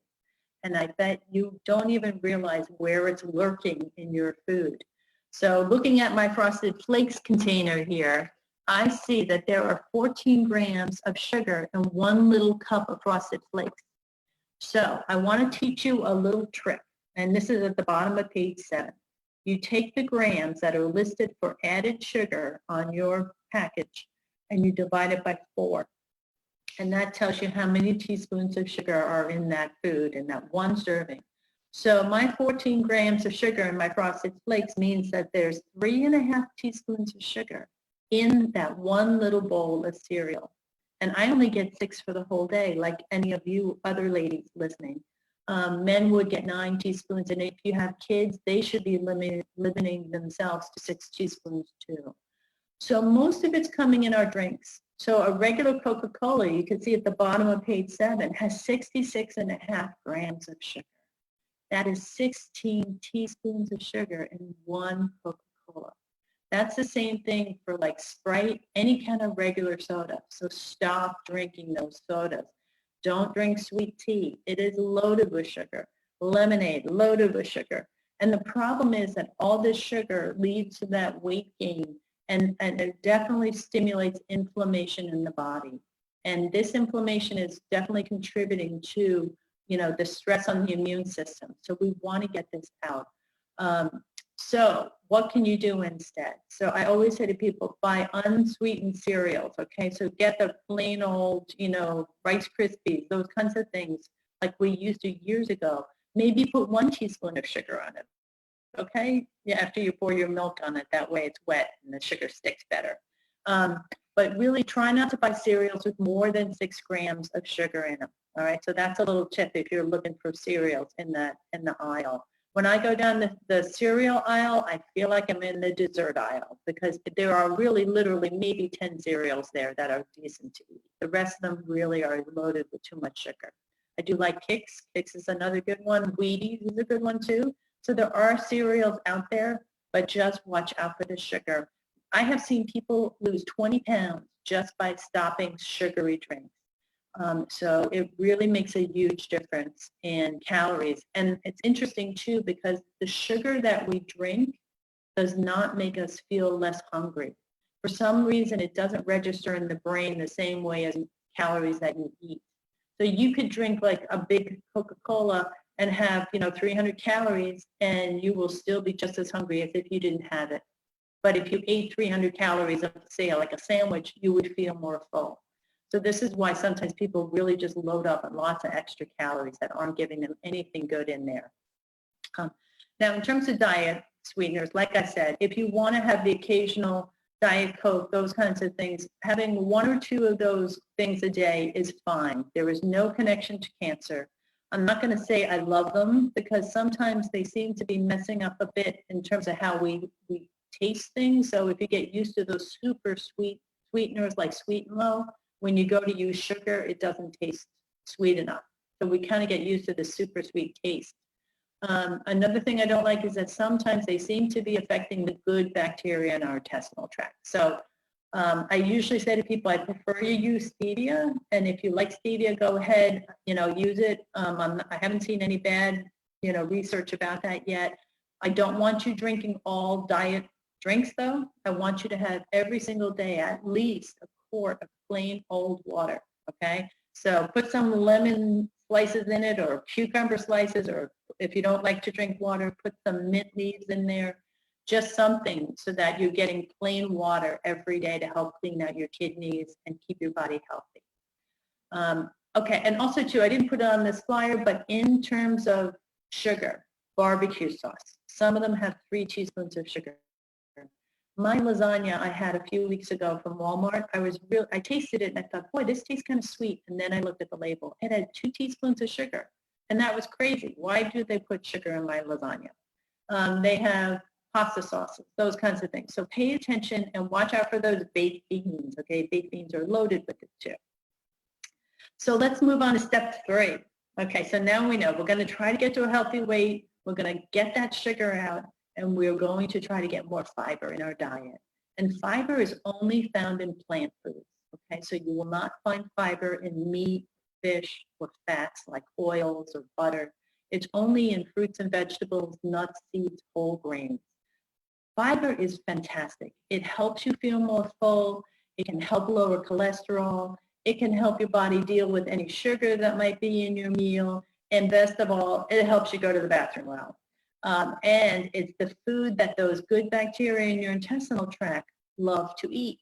And I bet you don't even realize where it's lurking in your food. So looking at my Frosted Flakes container here, I see that there are 14 grams of sugar in 1 little cup of Frosted Flakes. So I want to teach you a little trick. And this is at the bottom of page 7. You take the grams that are listed for added sugar on your package and you divide it by 4. And that tells you how many teaspoons of sugar are in that food in that one serving. So my 14 grams of sugar in my Frosted Flakes means that there's 3.5 teaspoons of sugar in that one little bowl of cereal. And I only get 6 for the whole day, like any of you other ladies listening. Men would get 9 teaspoons, and if you have kids, they should be limiting themselves to 6 teaspoons too. So most of it's coming in our drinks. So a regular Coca-Cola, you can see at the bottom of page 7, has 66.5 grams of sugar. That is 16 teaspoons of sugar in one Coca-Cola. That's the same thing for like Sprite, any kind of regular soda. So stop drinking those sodas. Don't drink sweet tea. It is loaded with sugar. Lemonade, loaded with sugar. And the problem is that all this sugar leads to that weight gain, and it definitely stimulates inflammation in the body. And this inflammation is definitely contributing to, the stress on the immune system. So we want to get this out. So what can you do instead? So I always say to people, buy unsweetened cereals, okay? So get the plain old, Rice Krispies, those kinds of things like we used to years ago. Maybe put 1 teaspoon of sugar on it, okay? Yeah, after you pour your milk on it, that way it's wet and the sugar sticks better. But really try not to buy cereals with more than 6 grams of sugar in them, all right? So that's a little tip if you're looking for cereals in the aisle. When I go down the cereal aisle, I feel like I'm in the dessert aisle because there are really literally maybe 10 cereals there that are decent to eat. The rest of them really are loaded with too much sugar. I do like Kix. Kix is another good one. Wheaties is a good one too. So there are cereals out there, but just watch out for the sugar. I have seen people lose 20 pounds just by stopping sugary drinks. So it really makes a huge difference in calories. And it's interesting too because the sugar that we drink does not make us feel less hungry. For some reason, it doesn't register in the brain the same way as calories that you eat. So you could drink like a big Coca-Cola and have, 300 calories and you will still be just as hungry as if you didn't have it. But if you ate 300 calories of, say, like a sandwich, you would feel more full. So this is why sometimes people really just load up on lots of extra calories that aren't giving them anything good in there. Now, in terms of diet sweeteners, like I said, if you want to have the occasional Diet Coke, those kinds of things, having 1 or 2 of those things a day is fine. There is no connection to cancer. I'm not going to say I love them because sometimes they seem to be messing up a bit in terms of how we taste things. So if you get used to those super sweet sweeteners like Sweet and Low, when you go to use sugar, it doesn't taste sweet enough. So we kind of get used to the super sweet taste. Another thing I don't like is that sometimes they seem to be affecting the good bacteria in our intestinal tract. So I usually say to people, I prefer you use stevia. And if you like stevia, go ahead, use it. I haven't seen any bad, research about that yet. I don't want you drinking all diet drinks though. I want you to have every single day at least a quart of plain old water, okay? So put some lemon slices in it or cucumber slices, or if you don't like to drink water, put some mint leaves in there, just something so that you're getting plain water every day to help clean out your kidneys and keep your body healthy. Okay, and also too, I didn't put it on this flyer, but in terms of sugar, barbecue sauce, some of them have 3 teaspoons of sugar. My lasagna I had a few weeks ago from Walmart, I tasted it and I thought, boy, this tastes kind of sweet. And then I looked at the label. It had 2 teaspoons of sugar. And that was crazy. Why do they put sugar in my lasagna? They have pasta sauces, those kinds of things. So pay attention and watch out for those baked beans, okay? Baked beans are loaded with it too. So let's move on to step 3. Okay, so now we know we're going to try to get to a healthy weight. We're going to get that sugar out. And we're going to try to get more fiber in our diet. And fiber is only found in plant foods, okay? So you will not find fiber in meat, fish, or fats like oils or butter. It's only in fruits and vegetables, nuts, seeds, whole grains. Fiber is fantastic. It helps you feel more full. It can help lower cholesterol. It can help your body deal with any sugar that might be in your meal. And best of all, it helps you go to the bathroom well. And it's the food that those good bacteria in your intestinal tract love to eat.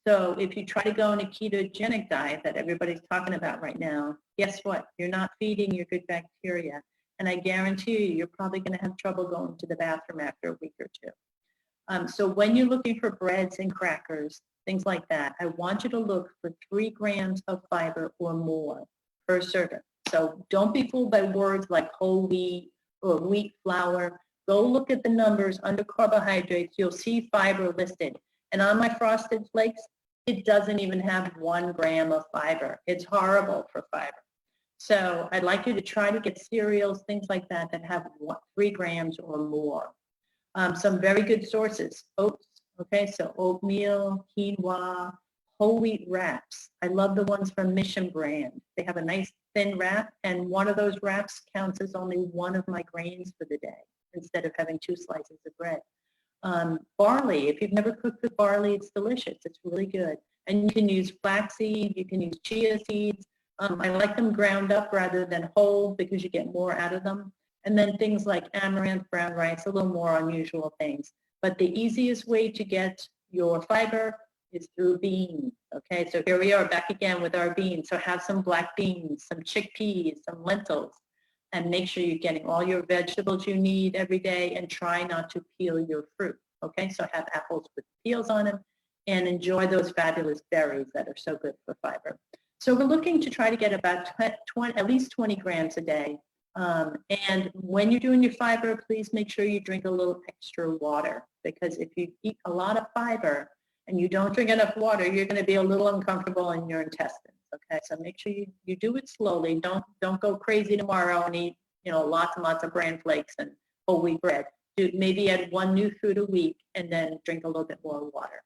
So if you try to go on a ketogenic diet that everybody's talking about right now, guess what? You're not feeding your good bacteria. and I guarantee you, you're probably going to have trouble going to the bathroom after a week or two. So when you're looking for breads and crackers, things like that, I want you to look for 3 grams of fiber or more per serving. So don't be fooled by words like whole wheat or wheat flour. Go look at the numbers under carbohydrates. You'll see fiber listed. And on my Frosted Flakes, it doesn't even have 1 gram of fiber. It's horrible for fiber. So I'd like you to try to get cereals, things like that, that have 3 grams or more. Some very good sources, oats, okay, so oatmeal, quinoa, whole wheat wraps. I love the ones from Mission Brand. They have a nice thin wrap, and one of those wraps counts as only 1 of my grains for the day instead of having 2 slices of bread. Barley, if you've never cooked with barley, it's delicious. It's really good. And you can use flaxseed, you can use chia seeds. I like them ground up rather than whole because you get more out of them. And then things like amaranth, brown rice, a little more unusual things. But the easiest way to get your fiber is through beans. Okay, so here we are back again with our beans. So have some black beans, some chickpeas, some lentils, and make sure you're getting all your vegetables you need every day, and try not to peel your fruit. Okay, so have apples with peels on them and enjoy those fabulous berries that are so good for fiber. So we're looking to try to get about at least 20 grams a day. And when you're doing your fiber, please make sure you drink a little extra water, because if you eat a lot of fiber and you don't drink enough water, you're going to be a little uncomfortable in your intestines. Okay, so make sure you do it slowly. Don't go crazy tomorrow and eat, lots and lots of bran flakes and whole wheat bread. Maybe add 1 new food a week and then drink a little bit more water.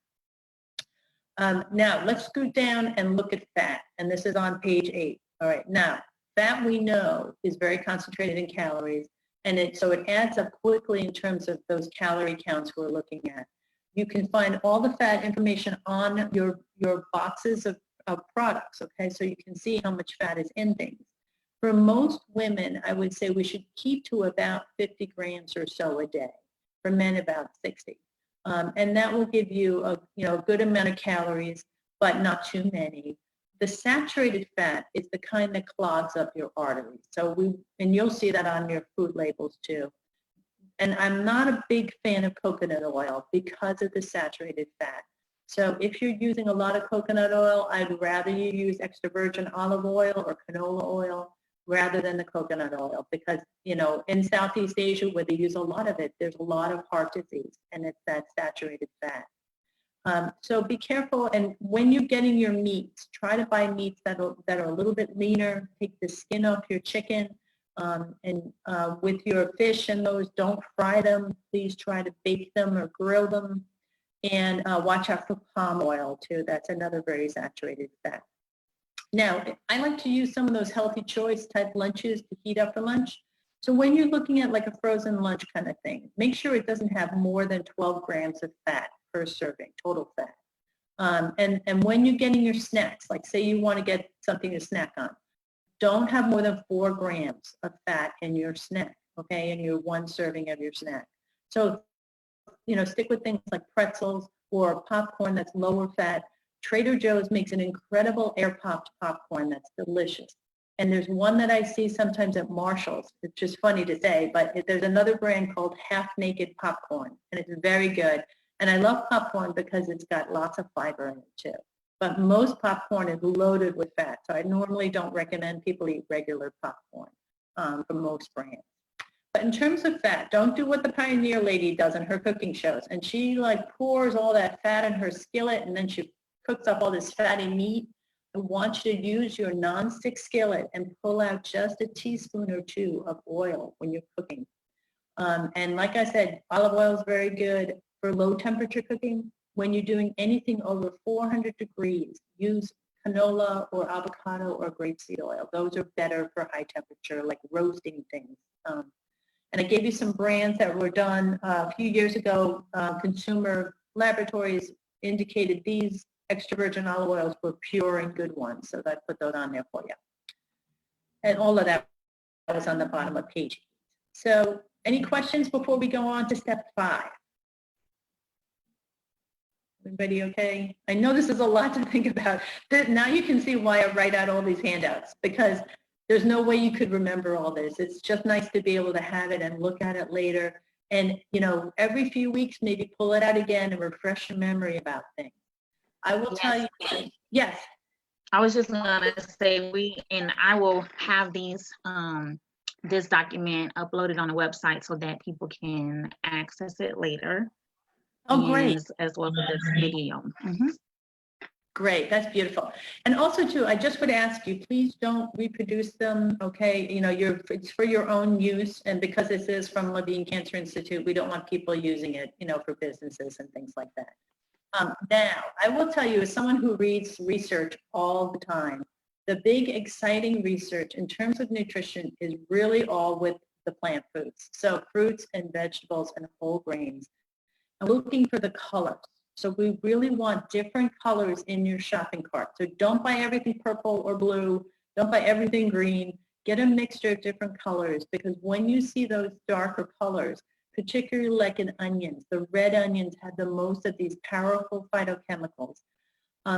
Now let's go down and look at fat, and this is on page 8. All right, now fat we know is very concentrated in calories, and so it adds up quickly in terms of those calorie counts we're looking at. You can find all the fat information on your boxes of products, okay? So you can see how much fat is in things. For most women, I would say we should keep to about 50 grams or so a day. For men, about 60. And that will give you a good amount of calories, but not too many. The saturated fat is the kind that clogs up your arteries. And you'll see that on your food labels too. And I'm not a big fan of coconut oil because of the saturated fat. So if you're using a lot of coconut oil, I'd rather you use extra virgin olive oil or canola oil rather than the coconut oil, because, in Southeast Asia, where they use a lot of it, there's a lot of heart disease, and it's that saturated fat. So be careful, and when you're getting your meats, try to buy meats that are a little bit leaner. Take the skin off your chicken, and with your fish and those, don't fry them. Please try to bake them or grill them, and watch out for palm oil too. That's another very saturated fat. Now, I like to use some of those healthy choice type lunches to heat up for lunch. So when you're looking at like a frozen lunch kind of thing, make sure it doesn't have more than 12 grams of fat per serving, total fat. And when you're getting your snacks, like say you want to get something to snack on, don't have more than 4 grams of fat in your snack, okay, in your 1 serving of your snack. So, stick with things like pretzels or popcorn that's lower fat. Trader Joe's makes an incredible air-popped popcorn that's delicious. And there's one that I see sometimes at Marshall's. It's just funny to say, but there's another brand called Half Naked Popcorn, and it's very good. And I love popcorn because it's got lots of fiber in it too. But most popcorn is loaded with fat, so I normally don't recommend people eat regular popcorn from most brands. But in terms of fat, don't do what the Pioneer lady does in her cooking shows. And she pours all that fat in her skillet, and then she cooks up all this fatty meat. I want you to use your nonstick skillet and pull out just a teaspoon or 2 of oil when you're cooking. And like I said, olive oil is very good for low temperature cooking. When you're doing anything over 400 degrees, use canola or avocado or grapeseed oil. Those are better for high temperature, like roasting things. And I gave you some brands that were done a few years ago. Consumer Laboratories indicated these extra virgin olive oils were pure and good ones, so I put those on there for you. And all of that was on the bottom of page 8. So any questions before we go on to step 5? Everybody okay? I know this is a lot to think about. Now you can see why I write out all these handouts, because there's no way you could remember all this. It's just nice to be able to have it and look at it later. And, you know, every few weeks, maybe pull it out again and refresh your memory about things. I will tell you, yes. I was just gonna say I will have this document uploaded on the website so that people can access it later. Oh, great. As well as this video. Mm-hmm. Great, that's beautiful. And also too, I just would ask you, please don't reproduce them, okay? You know, it's for your own use, and because this is from Levine Cancer Institute, we don't want people using it, you know, for businesses and things like that. Now, I will tell you, as someone who reads research all the time, the big exciting research in terms of nutrition is really all with the plant foods. So fruits and vegetables and whole grains. And looking for the colors. So we really want different colors in your shopping cart. So don't buy everything purple or blue. Don't buy everything green. Get a mixture of different colors, because when you see those darker colors, particularly like in onions, the red onions have the most of these powerful phytochemicals.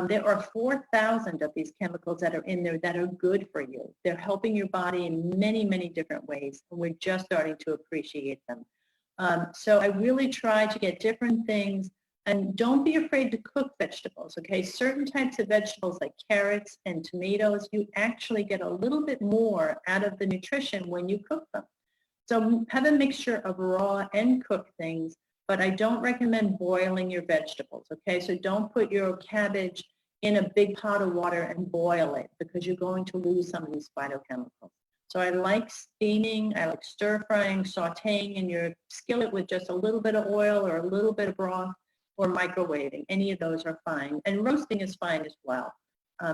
There are 4,000 of these chemicals that are in there that are good for you. They're helping your body in many, many different ways, and we're just starting to appreciate them. So I really try to get different things, and don't be afraid to cook vegetables, okay? Certain types of vegetables like carrots and tomatoes, you actually get a little bit more out of the nutrition when you cook them. So have a mixture of raw and cooked things, but I don't recommend boiling your vegetables, okay? So don't put your cabbage in a big pot of water and boil it, because you're going to lose some of these phytochemicals. So I like steaming, I like stir frying, sauteing in your skillet with just a little bit of oil or a little bit of broth, or microwaving. Any of those are fine. And roasting is fine as well.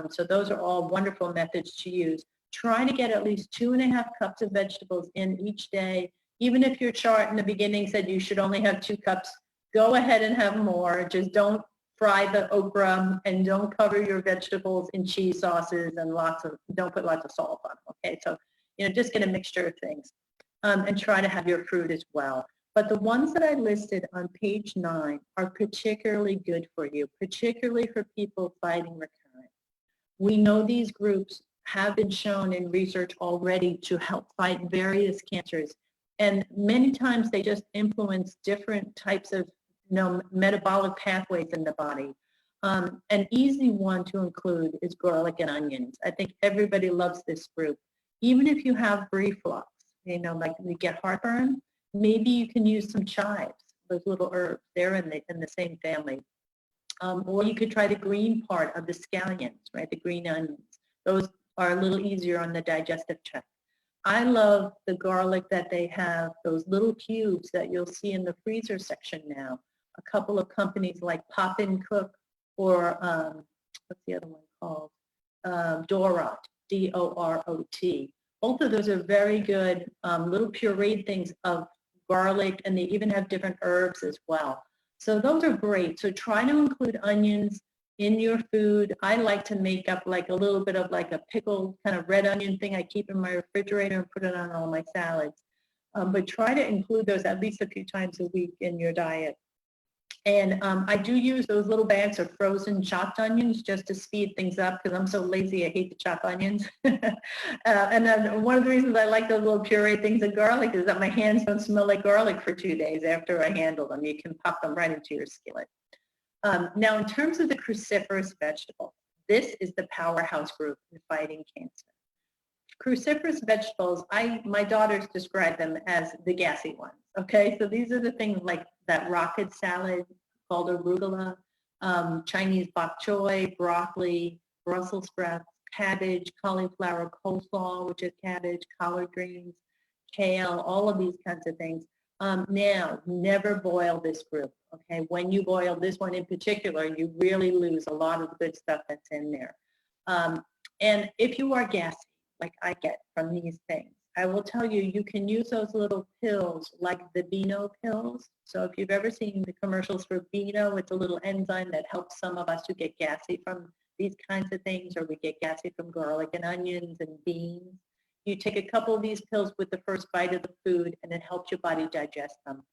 So those are all wonderful methods to use. Try to get at least 2.5 cups of vegetables in each day. Even if your chart in the beginning said you should only have 2 cups, go ahead and have more. Just don't fry the okra, and don't cover your vegetables in cheese sauces and don't put lots of salt on them, okay? So, you know, just get a mixture of things, and try to have your fruit as well. But the ones that I listed on page 9 are particularly good for you, particularly for people fighting recurrence. We know these groups have been shown in research already to help fight various cancers. And many times they just influence different types of, you know, metabolic pathways in the body. An easy one to include is garlic and onions. I think everybody loves this group. Even if you have reflux, you know, like you get heartburn, maybe you can use some chives, those little herbs. They're in the same family. Or you could try the green part of the scallions, right? The green onions. Those are a little easier on the digestive tract. I love the garlic that they have, those little cubes that you'll see in the freezer section now. A couple of companies like Pop and Cook, or what's the other one called? Dorot, D-O-R-O-T. Both of those are very good little pureed things of garlic, and they even have different herbs as well. So those are great. So try to include onions in your food. I like to make up like a little bit of like a pickled kind of red onion thing I keep in my refrigerator and put it on all my salads. But try to include those at least a few times a week in your diet. And I do use those little bags of frozen chopped onions just to speed things up, because I'm so lazy, I hate to chop onions. And then one of the reasons I like those little puree things of garlic is that my hands don't smell like garlic for 2 days after I handle them. You can pop them right into your skillet. Now, in terms of the cruciferous vegetable, this is the powerhouse group in fighting cancer. Cruciferous vegetables, my daughters describe them as the gassy ones, okay? So these are the things like that rocket salad called arugula, Chinese bok choy, broccoli, Brussels sprouts, cabbage, cauliflower, coleslaw, which is cabbage, collard greens, kale, all of these kinds of things. Now, never boil this group, okay? When you boil this one in particular, you really lose a lot of the good stuff that's in there. And if you are gassy, like I get from these things, I will tell you, you can use those little pills like the Beano pills. So if you've ever seen the commercials for Beano, it's a little enzyme that helps some of us who get gassy from these kinds of things, or we get gassy from garlic and onions and beans. You take a couple of these pills with the first bite of the food, and it helps your body digest them.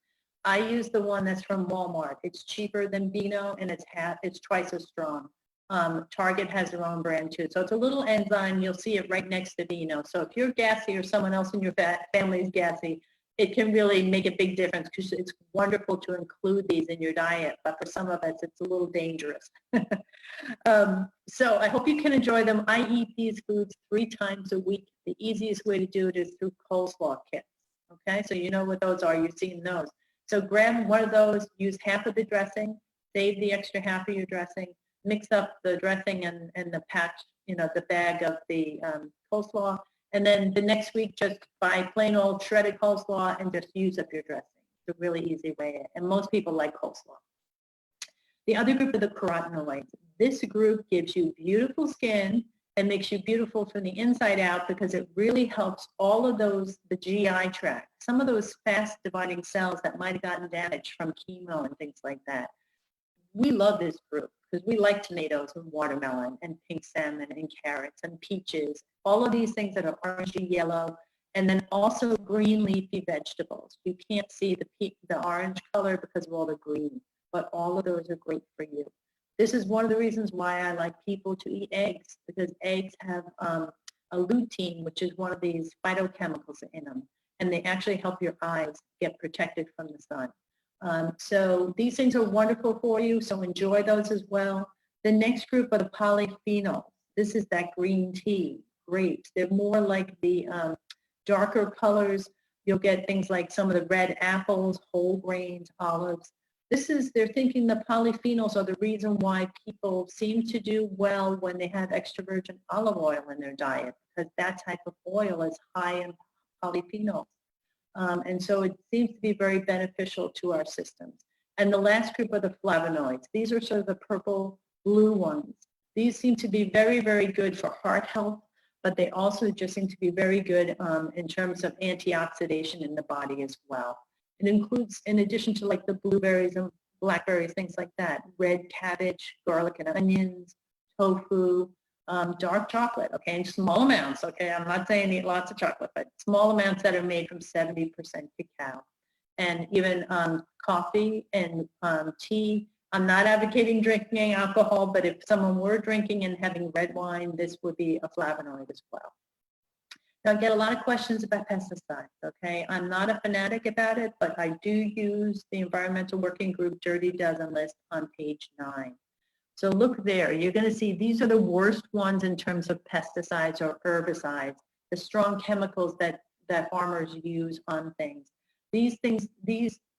I use the one that's from Walmart. It's cheaper than Beano, and it's twice as strong. Target has their own brand too. So it's a little enzyme. You'll see it right next to vino. So if you're gassy or someone else in your family is gassy, it can really make a big difference because it's wonderful to include these in your diet. But for some of us, it's a little dangerous. So I hope you can enjoy them. I eat these foods 3 times a week. The easiest way to do it is through coleslaw kits. Okay, so you know what those are. You've seen those. So grab one of those, use half of the dressing, save the extra half of your dressing, mix up the dressing and the patch, the bag of the coleslaw. And then the next week, just buy plain old shredded coleslaw and just use up your dressing. It's a really easy way. And most people like coleslaw. The other group are the carotenoids. This group gives you beautiful skin and makes you beautiful from the inside out because it really helps all of those, the GI tract, some of those fast dividing cells that might have gotten damaged from chemo and things like that. We love this group because we like tomatoes and watermelon and pink salmon and carrots and peaches, all of these things that are orangey yellow, and then also green leafy vegetables. You can't see the orange color because of all the green, but all of those are great for you. This is one of the reasons why I like people to eat eggs, because eggs have a lutein, which is one of these phytochemicals in them, and they actually help your eyes get protected from the sun. So these things are wonderful for you, so enjoy those as well. The next group are the polyphenols. This is that green tea, grapes. They're more like the darker colors. You'll get things like some of the red apples, whole grains, olives. They're thinking the polyphenols are the reason why people seem to do well when they have extra virgin olive oil in their diet, because that type of oil is high in polyphenols. And so it seems to be very beneficial to our systems. And the last group are the flavonoids. These are sort of the purple blue ones. These seem to be very, very good for heart health, but they also just seem to be very good in terms of antioxidation in the body as well. It includes, in addition to like the blueberries and blackberries, things like that, red cabbage, garlic and onions, tofu, dark chocolate, okay, in small amounts, okay? I'm not saying eat lots of chocolate, but small amounts that are made from 70% cacao. And even coffee and tea. I'm not advocating drinking alcohol, but if someone were drinking and having red wine, this would be a flavonoid as well. Now, I get a lot of questions about pesticides, okay? I'm not a fanatic about it, but I do use the Environmental Working Group Dirty Dozen list on page 9. So look there, you're going to see these are the worst ones in terms of pesticides or herbicides, the strong chemicals that farmers use on things. These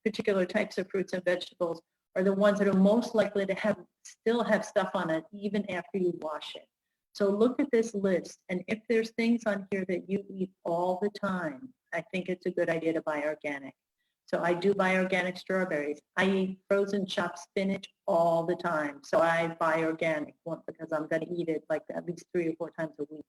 particular types of fruits and vegetables are the ones that are most likely to still have stuff on it even after you wash it. So look at this list, and if there's things on here that you eat all the time, I think it's a good idea to buy organic. So I do buy organic strawberries. I eat frozen chopped spinach all the time. So I buy organic because I'm going to eat it like at least 3 or 4 times a week.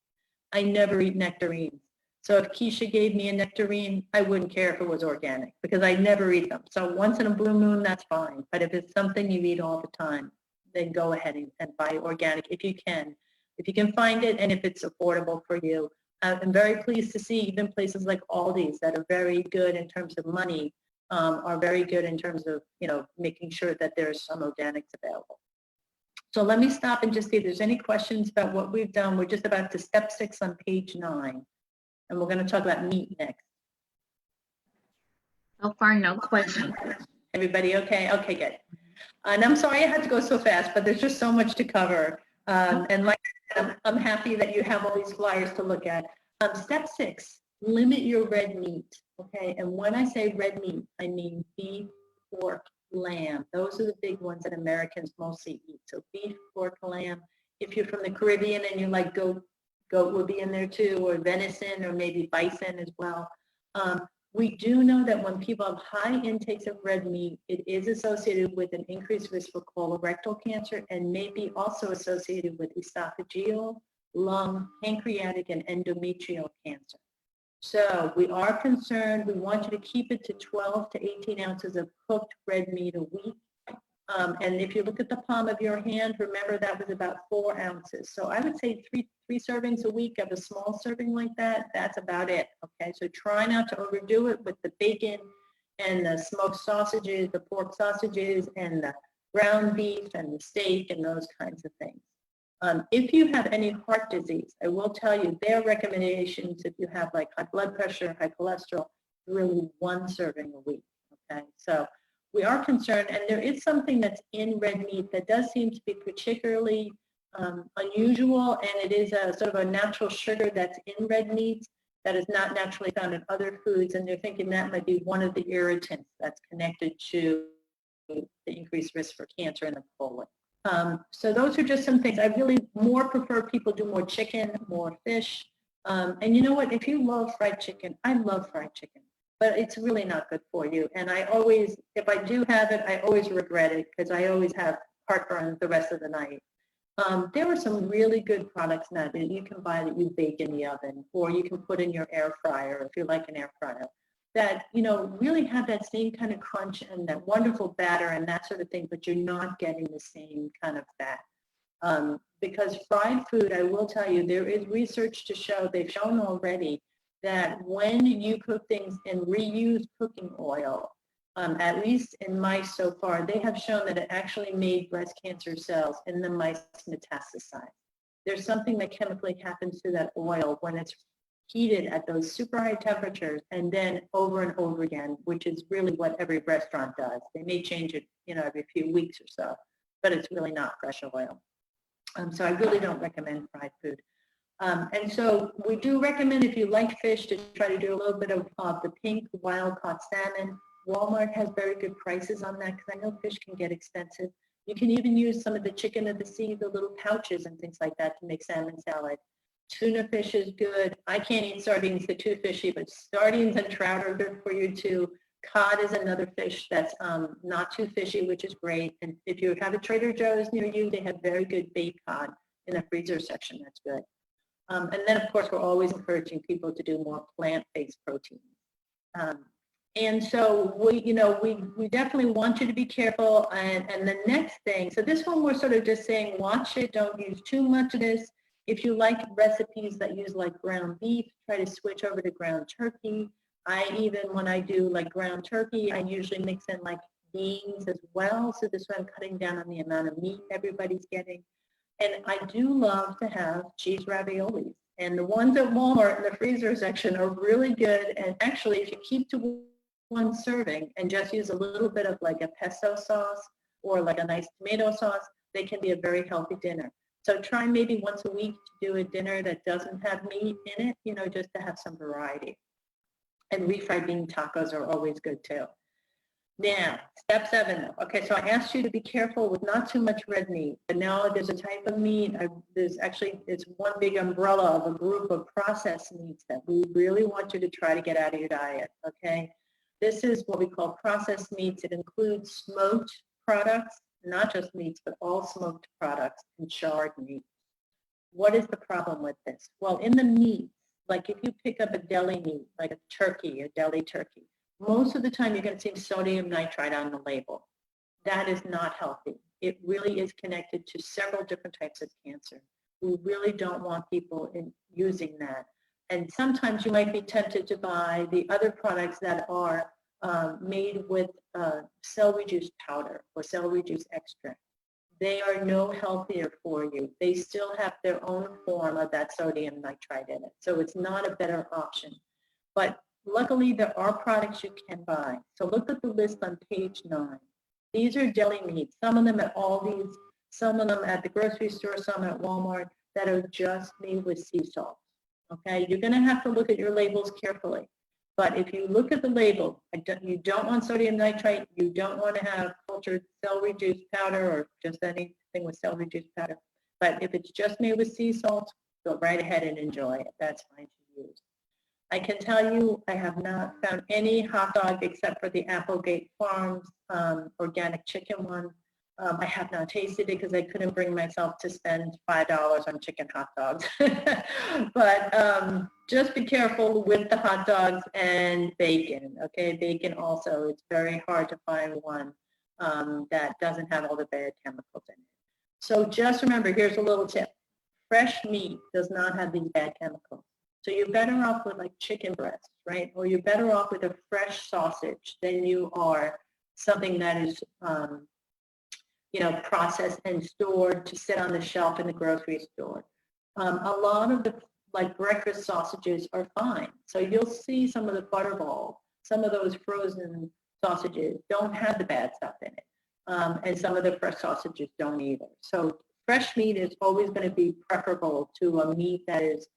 I never eat nectarines. So if Keesha gave me a nectarine, I wouldn't care if it was organic because I never eat them. So once in a blue moon, that's fine. But if it's something you eat all the time, then go ahead and buy organic if you can. If you can find it and if it's affordable for you. I'm very pleased to see even places like Aldi's that are very good in terms of money are very good in terms of, making sure that there's some organics available. So let me stop and just see if there's any questions about what we've done. We're just about to step 6 on page 9. And we're going to talk about meat next. So far, no questions. Everybody okay? Okay, good. And I'm sorry I had to go so fast, but there's just so much to cover. And like I said, I'm happy that you have all these flyers to look at. Step 6, limit your red meat. Okay, and when I say red meat, I mean beef, pork, lamb. Those are the big ones that Americans mostly eat. So beef, pork, lamb. If you're from the Caribbean and you like goat would be in there too, or venison, or maybe bison as well. We do know that when people have high intakes of red meat, it is associated with an increased risk for colorectal cancer and may be also associated with esophageal, lung, pancreatic, and endometrial cancer. So we are concerned. We want you to keep it to 12 to 18 ounces of cooked red meat a week. And if you look at the palm of your hand, remember that was about 4 ounces. So I would say three servings a week of a small serving like that. That's about it. Okay, so try not to overdo it with the bacon and the smoked sausages, the pork sausages, and the ground beef and the steak and those kinds of things. If you have any heart disease, I will tell you their recommendations, if you have like high blood pressure, high cholesterol, really 1 serving a week, okay? So we are concerned, and there is something that's in red meat that does seem to be particularly unusual, and it is a sort of a natural sugar that's in red meat that is not naturally found in other foods, and they're thinking that might be one of the irritants that's connected to the increased risk for cancer in the colon. So those are just some things. I really more prefer people do more chicken, more fish. And you know what? If you love fried chicken, I love fried chicken, but it's really not good for you. And I always, if I do have it, I always regret it because I always have heartburn the rest of the night. There are some really good products now that you can buy that you bake in the oven, or you can put in your air fryer if you like an air fryer, that, you know, really have that same kind of crunch and that wonderful batter and that sort of thing, but you're not getting the same kind of fat. Because fried food, I will tell you, there is research to show, they've shown already, that when you cook things in reused cooking oil, at least in mice so far, they have shown that it actually made breast cancer cells in the mice metastasize. There's something that chemically happens to that oil when it's heated at those super high temperatures and then over and over again, which is really what every restaurant does. They may change it, you know, every few weeks or so, but it's really not fresh oil. So I really don't recommend fried food. And so we do recommend, if you like fish, to try to do a little bit of the pink wild-caught salmon. Walmart has very good prices on that because I know fish can get expensive. You can even use some of the chicken of the sea, the little pouches and things like that to make salmon salad. Tuna fish is good. I can't eat sardines, they're too fishy, but sardines and trout are good for you too. Cod is another fish that's not too fishy, which is great. And if you have a Trader Joe's near you, they have very good baked cod in the freezer section. That's good. And then, of course, we're always encouraging people to do more plant-based protein. And so we definitely want you to be careful. And the next thing, so this one we're sort of just saying, watch it, don't use too much of this. If you like recipes that use like ground beef, try to switch over to ground turkey. When I do like ground turkey, I usually mix in like beans as well. So this way I'm cutting down on the amount of meat everybody's getting. And I do love to have cheese raviolis. And the ones at Walmart in the freezer section are really good. And actually, if you keep to 1 serving and just use a little bit of like a pesto sauce or like a nice tomato sauce, they can be a very healthy dinner. So try maybe once a week to do a dinner that doesn't have meat in it, you know, just to have some variety. And refried bean tacos are always good too. Now, step 7 though. Okay, so I asked you to be careful with not too much red meat. But now there's a type of meat, it's one big umbrella of a group of processed meats that we really want you to try to get out of your diet, okay? This is what we call processed meats. It includes smoked products, not just meats, but all smoked products and charred meat. What is the problem with this? Well, in the meat, like if you pick up a deli meat, like a turkey, a deli turkey, most of the time you're going to see sodium nitrite on the label. That is not healthy. It really is connected to several different types of cancer. We really don't want people using that. And sometimes you might be tempted to buy the other products that are made with cell-reduced powder or cell-reduced extract. They are no healthier for you. They still have their own form of that sodium nitrite in it. So it's not a better option. But luckily, there are products you can buy. So look at the list on page 9. These are deli meats, some of them at Aldi's, some of them at the grocery store, some at Walmart, that are just made with sea salt. Okay, you're going to have to look at your labels carefully. But if you look at the label, you don't want sodium nitrite, you don't want to have cultured cell-reduced powder or just anything with cell-reduced powder. But if it's just made with sea salt, go right ahead and enjoy it. That's fine to use. I can tell you I have not found any hot dog except for the Applegate Farms organic chicken one. I have not tasted it because I couldn't bring myself to spend $5 on chicken hot dogs. But just be careful with the hot dogs and bacon. Okay, bacon also, it's very hard to find one that doesn't have all the bad chemicals in it. So just remember, here's a little tip. Fresh meat does not have these bad chemicals. So you're better off with like chicken breast, right? Or you're better off with a fresh sausage than you are something that is, processed and stored to sit on the shelf in the grocery store. A lot of the breakfast sausages are fine. So you'll see some of the Butterball, some of those frozen sausages don't have the bad stuff in it. And some of the fresh sausages don't either. So fresh meat is always going to be preferable to a meat that is,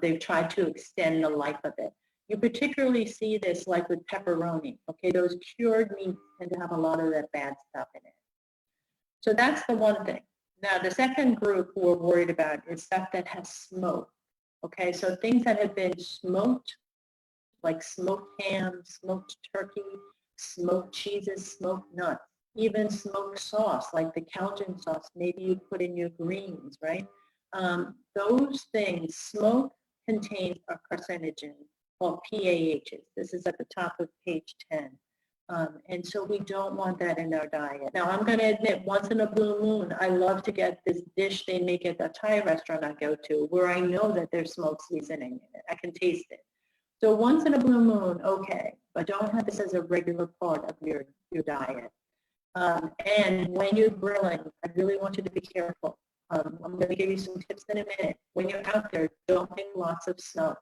they've tried to extend the life of it. You particularly see this like with pepperoni. Okay, those cured meats tend to have a lot of that bad stuff in it. So that's the one thing. Now, the second group we're worried about is stuff that has smoke. Okay, so things that have been smoked, like smoked ham, smoked turkey, smoked cheeses, smoked nuts, even smoked sauce, like the Cajun sauce, maybe you put in your greens, right? Those things, smoke contains a carcinogen called PAHs. This is at the top of page 10. And so we don't want that in our diet. Now, I'm going to admit, once in a blue moon, I love to get this dish they make at the Thai restaurant I go to, where I know that there's smoke seasoning in it. I can taste it. So once in a blue moon, okay, but don't have this as a regular part of your diet. And when you're grilling, I really want you to be careful. I'm going to give you some tips in a minute. When you're out there, don't make lots of smoke.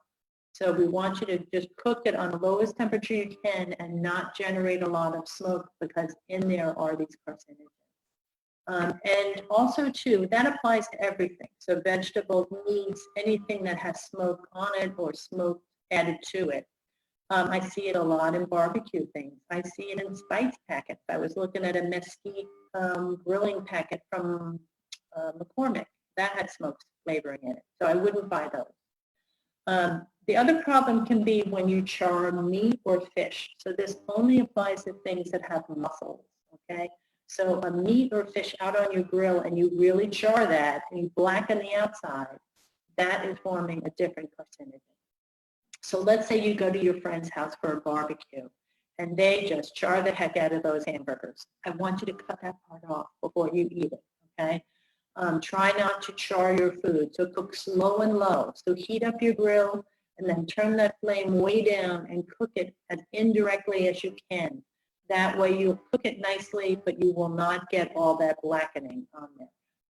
So we want you to just cook it on the lowest temperature you can and not generate a lot of smoke, because in there are these carcinogens. And also, too, that applies to everything. So vegetables, meats, anything that has smoke on it or smoke added to it. I see it a lot in barbecue things. I see it in spice packets. I was looking at a mesquite grilling packet from McCormick. That had smoke flavoring in it. So I wouldn't buy those. The other problem can be when you char meat or fish. So this only applies to things that have muscles, okay? So a meat or fish out on your grill and you really char that and you blacken the outside, that is forming a different carcinogen. So let's say you go to your friend's house for a barbecue and they just char the heck out of those hamburgers. I want you to cut that part off before you eat it, okay? Try not to char your food. So cook slow and low. So heat up your grill and then turn that flame way down and cook it as indirectly as you can. That way you'll cook it nicely, but you will not get all that blackening on there.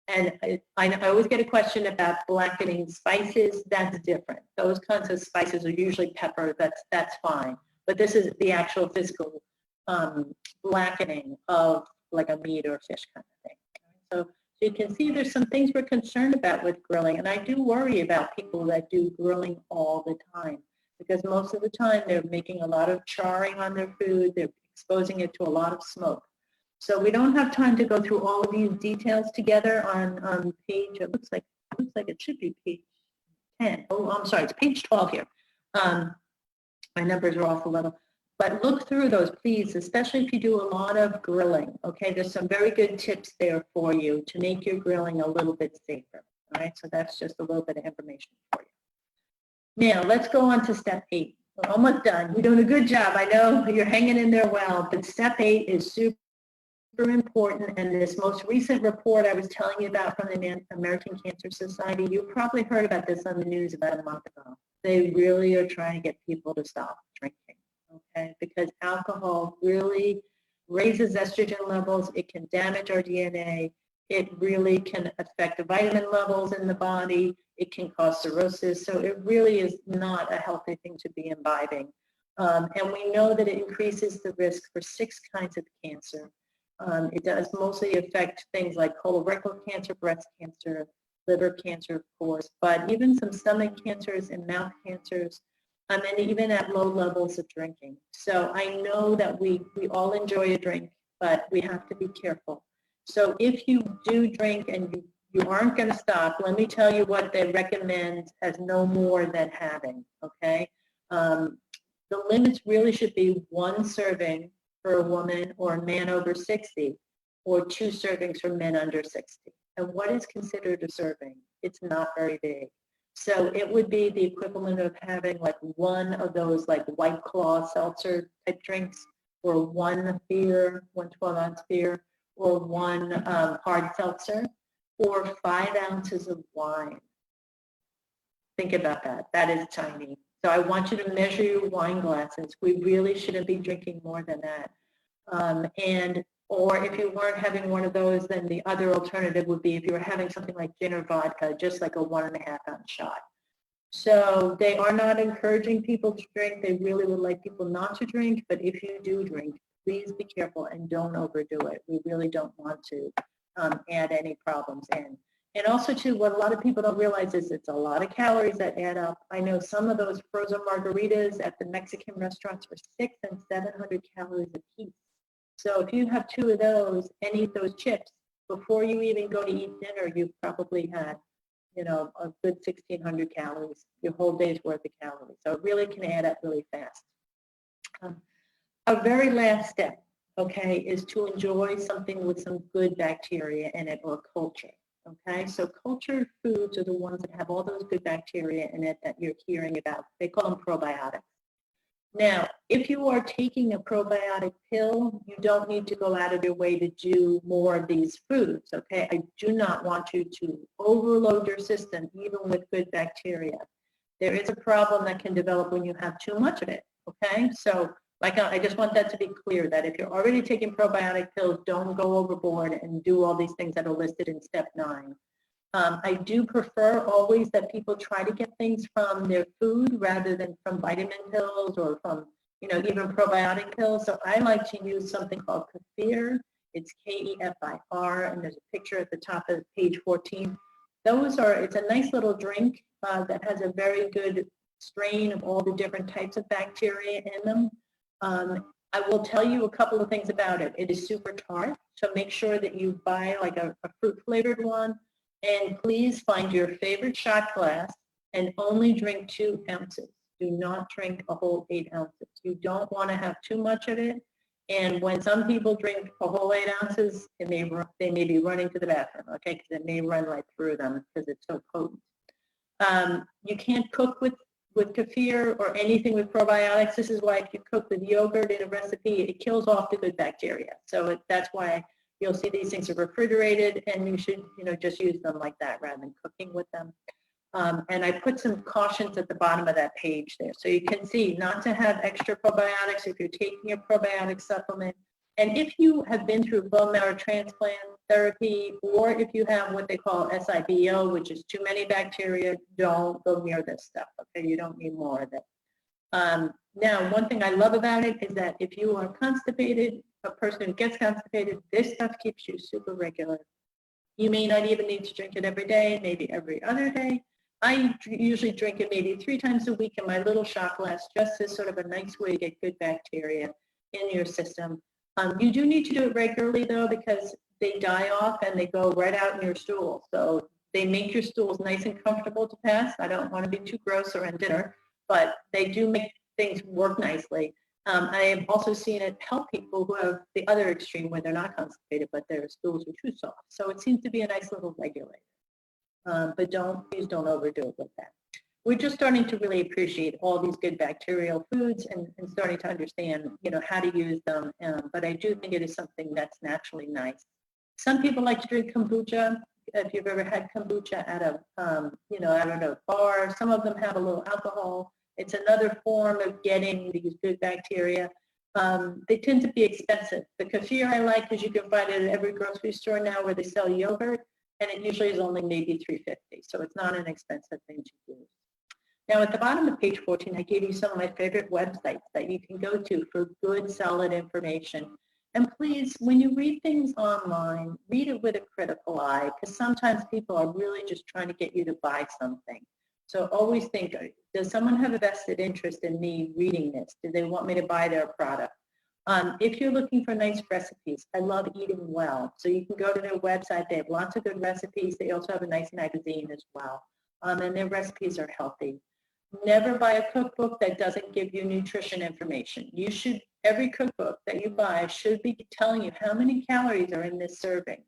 And I always get a question about blackening spices. That's different. Those kinds of spices are usually pepper. That's fine. But this is the actual physical blackening of like a meat or fish kind of thing. So you can see there's some things we're concerned about with grilling. And I do worry about people that do grilling all the time, because most of the time they're making a lot of charring on their food. They're exposing it to a lot of smoke. So we don't have time to go through all of these details together on page, it looks like it should be page 10. Oh, I'm sorry, it's page 12 here. My numbers are off a little. But look through those, please, especially if you do a lot of grilling, okay? There's some very good tips there for you to make your grilling a little bit safer, all right? So that's just a little bit of information for you. Now, let's go on to step 8. We're almost done. You're doing a good job. I know you're hanging in there well, but step 8 is super important. And this most recent report I was telling you about from the American Cancer Society, you probably heard about this on the news about a month ago. They really are trying to get people to stop drinking. Okay, because alcohol really raises estrogen levels. It can damage our DNA. It really can affect the vitamin levels in the body. It can cause cirrhosis. So it really is not a healthy thing to be imbibing. And we know that it increases the risk for 6 kinds of cancer. It does mostly affect things like colorectal cancer, breast cancer, liver cancer, of course, but even some stomach cancers and mouth cancers. And even at low levels of drinking. So I know that we all enjoy a drink, but we have to be careful. So if you do drink and you aren't going to stop, let me tell you what they recommend as no more than having, okay? The limits really should be 1 serving for a woman or a man over 60, or 2 servings for men under 60. And what is considered a serving? It's not very big. So it would be the equivalent of having like 1 of those like White Claw seltzer type drinks, or 1 beer, 1 12-ounce beer, or 1 hard seltzer, or 5 ounces of wine. Think about that. That is tiny. So I want you to measure your wine glasses. We really shouldn't be drinking more than that. And Or if you weren't having one of those, then the other alternative would be if you were having something like gin or vodka, just like a 1.5 ounce shot. So they are not encouraging people to drink. They really would like people not to drink, but if you do drink, please be careful and don't overdo it. We really don't want to add any problems in. And also, too, what a lot of people don't realize is it's a lot of calories that add up. I know some of those frozen margaritas at the Mexican restaurants are 600 and 700 calories a piece. So if you have 2 of those and eat those chips, before you even go to eat dinner, you've probably had, you know, a good 1,600 calories, your whole day's worth of calories. So it really can add up really fast. Our very last step, okay, is to enjoy something with some good bacteria in it or culture. Okay, so cultured foods are the ones that have all those good bacteria in it that you're hearing about. They call them probiotics. Now, if you are taking a probiotic pill, you don't need to go out of your way to do more of these foods, okay? I do not want you to overload your system, even with good bacteria. There is a problem that can develop when you have too much of it, okay? So, like, I just want that to be clear, that if you're already taking probiotic pills, don't go overboard and do all these things that are listed in step 9. I do prefer always that people try to get things from their food rather than from vitamin pills or from, you know, even probiotic pills. So I like to use something called kefir. It's Kefir, and there's a picture at the top of page 14. It's a nice little drink that has a very good strain of all the different types of bacteria in them. I will tell you a couple of things about it. It is super tart, so make sure that you buy like a fruit-flavored one. And please find your favorite shot glass and only drink 2 ounces. Do not drink a whole 8 ounces. You don't want to have too much of it. And when some people drink a whole 8 ounces, they may be running to the bathroom, okay, because it may run right through them because it's so potent. You can't cook with kefir or anything with probiotics. This is why if you cook with yogurt in a recipe, it kills off the good bacteria. So that's why you'll see these things are refrigerated, and you should, you know, just use them like that rather than cooking with them. And I put some cautions at the bottom of that page there. So you can see not to have extra probiotics if you're taking a probiotic supplement. And if you have been through bone marrow transplant therapy, or if you have what they call SIBO, which is too many bacteria, don't go near this stuff, okay? You don't need more of it. Now, one thing I love about it is that if you are constipated, a person who gets constipated, this stuff keeps you super regular. You may not even need to drink it every day, maybe every other day. I usually drink it maybe 3 times a week in my little shot glass, just as sort of a nice way to get good bacteria in your system. You do need to do it regularly, though, because they die off and they go right out in your stool. So they make your stools nice and comfortable to pass. I don't want to be too gross around dinner, but they do make things work nicely. I have also seen it help people who have the other extreme where they're not constipated, but their stools are too soft. So it seems to be a nice little regulator. But please don't overdo it with that. We're just starting to really appreciate all these good bacterial foods and starting to understand, you know, how to use them. But I do think it is something that's naturally nice. Some people like to drink kombucha. If you've ever had kombucha at a, you know, out at a bar, some of them have a little alcohol. It's another form of getting these good bacteria. They tend to be expensive. The kefir I like because you can find it at every grocery store now where they sell yogurt, and it usually is only maybe $3.50, so it's not an expensive thing to use. Now, at the bottom of page 14, I gave you some of my favorite websites that you can go to for good, solid information. And please, when you read things online, read it with a critical eye, because sometimes people are really just trying to get you to buy something. So always think, does someone have a vested interest in me reading this? Do they want me to buy their product? If you're looking for nice recipes, I love Eating Well. So you can go to their website. They have lots of good recipes. They also have a nice magazine as well. And their recipes are healthy. Never buy a cookbook that doesn't give you nutrition information. Every cookbook that you buy should be telling you how many calories are in this serving.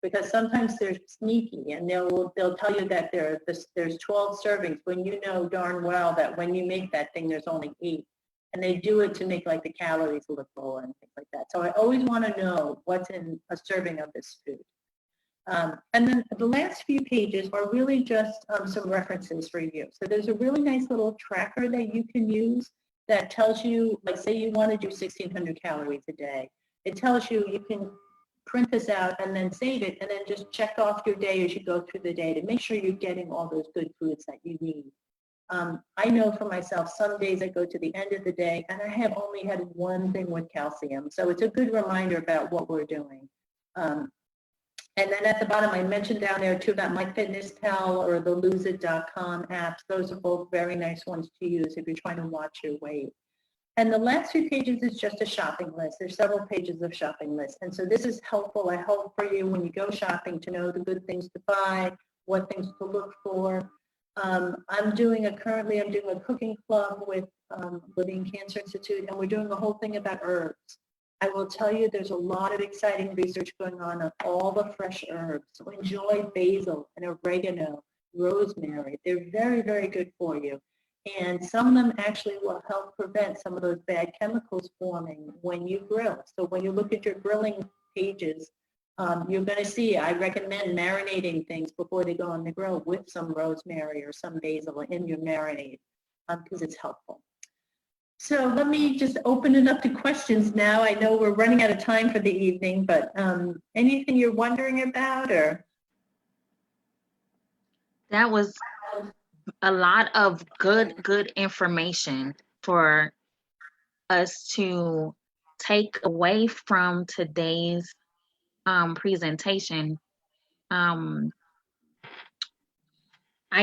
Because sometimes they're sneaky and they'll tell you that there's 12 servings when you know darn well that when you make that thing there's only 8. And they do it to make like the calories look lower and things like that. So I always want to know what's in a serving of this food. And then the last few pages are really just some references for you. So there's a really nice little tracker that you can use that tells you, like say you want to do 1,600 calories a day. it tells you you can print this out and then save it and then just check off your day as you go through the day to make sure you're getting all those good foods that you need. I know for myself, some days I go to the end of the day and I have only had one thing with calcium. So it's a good reminder about what we're doing. And then at the bottom, I mentioned down there too about MyFitnessPal or the Lose-It.com apps. Those are both very nice ones to use if you're trying to watch your weight. And the last 2 pages is just a shopping list. There's several pages of shopping lists. And so this is helpful, I hope, for you when you go shopping to know the good things to buy, what things to look for. I'm doing a cooking club with Living Cancer Institute, and we're doing the whole thing about herbs. I will tell you there's a lot of exciting research going on all the fresh herbs. So enjoy basil and oregano, rosemary. They're very, very good for you. And some of them actually will help prevent some of those bad chemicals forming when you grill. So when you look at your grilling pages, you're going to see, I recommend marinating things before they go on the grill with some rosemary or some basil in your marinade because it's helpful. So let me just open it up to questions now. I know we're running out of time for the evening, but anything you're wondering about or? That was a lot of good information for us to take away from today's presentation. I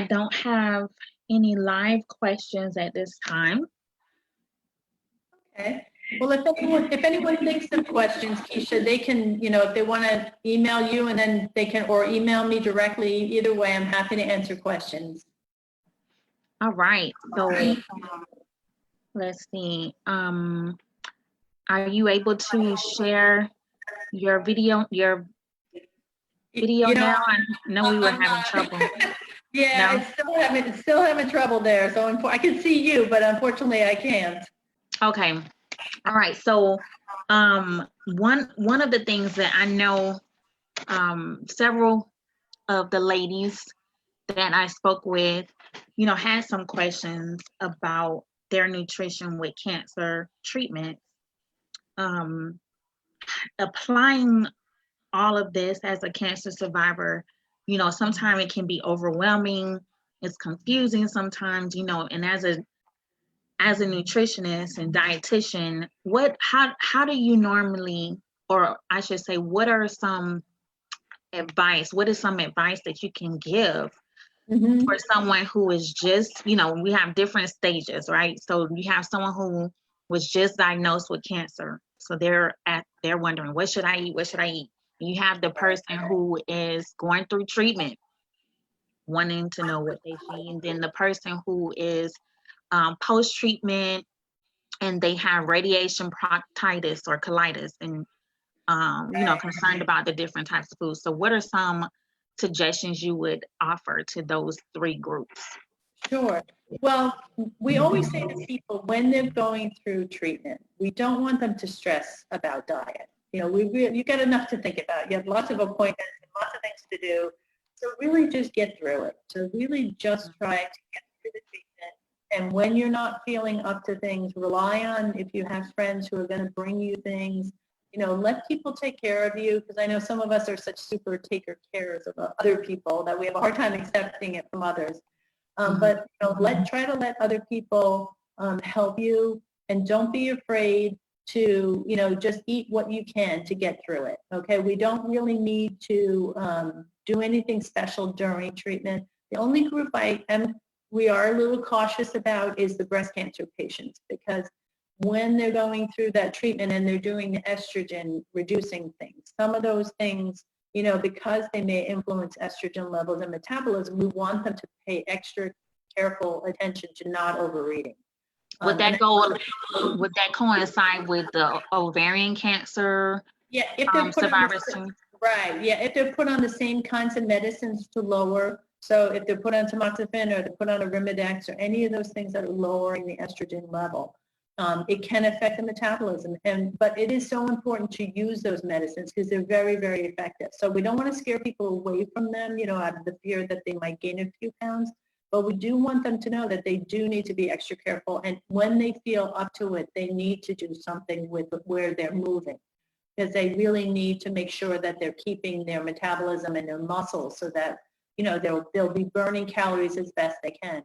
don't have any live questions at this time. Okay. Well, if anyone thinks of questions, Keesha, they can, if they want to email you and then they can, or email me directly. Either way, I'm happy to answer questions. All right. So let's see. Are you able to share your video now? I know we were having trouble. Yeah, no? It's still having trouble there. So I can see you, but unfortunately I can't. Okay. All right. So one of the things that I know several of the ladies that I spoke with, had some questions about their nutrition with cancer treatment. Applying all of this as a cancer survivor, sometimes it can be overwhelming. It's confusing sometimes, and as a nutritionist and dietitian, how do you normally, or I should say, what is some advice that you can give for someone who is just, we have different stages, right? So you have someone who was just diagnosed with cancer. So they're wondering, what should I eat? What should I eat? And you have the person who is going through treatment, wanting to know what they should eat. And then the person who is post-treatment and they have radiation proctitis or colitis and, concerned about the different types of foods. So what are some suggestions you would offer to those 3 groups? Sure. Well, we always say to people when they're going through treatment, we don't want them to stress about diet. You got enough to think about. You have lots of appointments and lots of things to do. So really just get through it. So really just try to get through the treatment. And when you're not feeling up to things, rely on, if you have friends who are going to bring you things, let people take care of you, because I know some of us are such super taker cares of other people that we have a hard time accepting it from others. But try to let other people help you, and don't be afraid to just eat what you can to get through it. Okay, we don't really need to do anything special during treatment. The only group we are a little cautious about is the breast cancer patients, because when they're going through that treatment and they're doing the estrogen reducing things, some of those things, because they may influence estrogen levels and metabolism, we want them to pay extra careful attention to not overeating. Would that coincide with the ovarian cancer? Yeah, if they're survivors too? Right. Yeah, if they're put on the same kinds of medicines to lower. So if they're put on tamoxifen or they're put on Arimidex or any of those things that are lowering the estrogen level, it can affect the metabolism. But it is so important to use those medicines because they're very, very effective. So we don't want to scare people away from them, out of the fear that they might gain a few pounds. But we do want them to know that they do need to be extra careful. And when they feel up to it, they need to do something with where they're moving. because they really need to make sure that they're keeping their metabolism and their muscles so that, they'll be burning calories as best they can.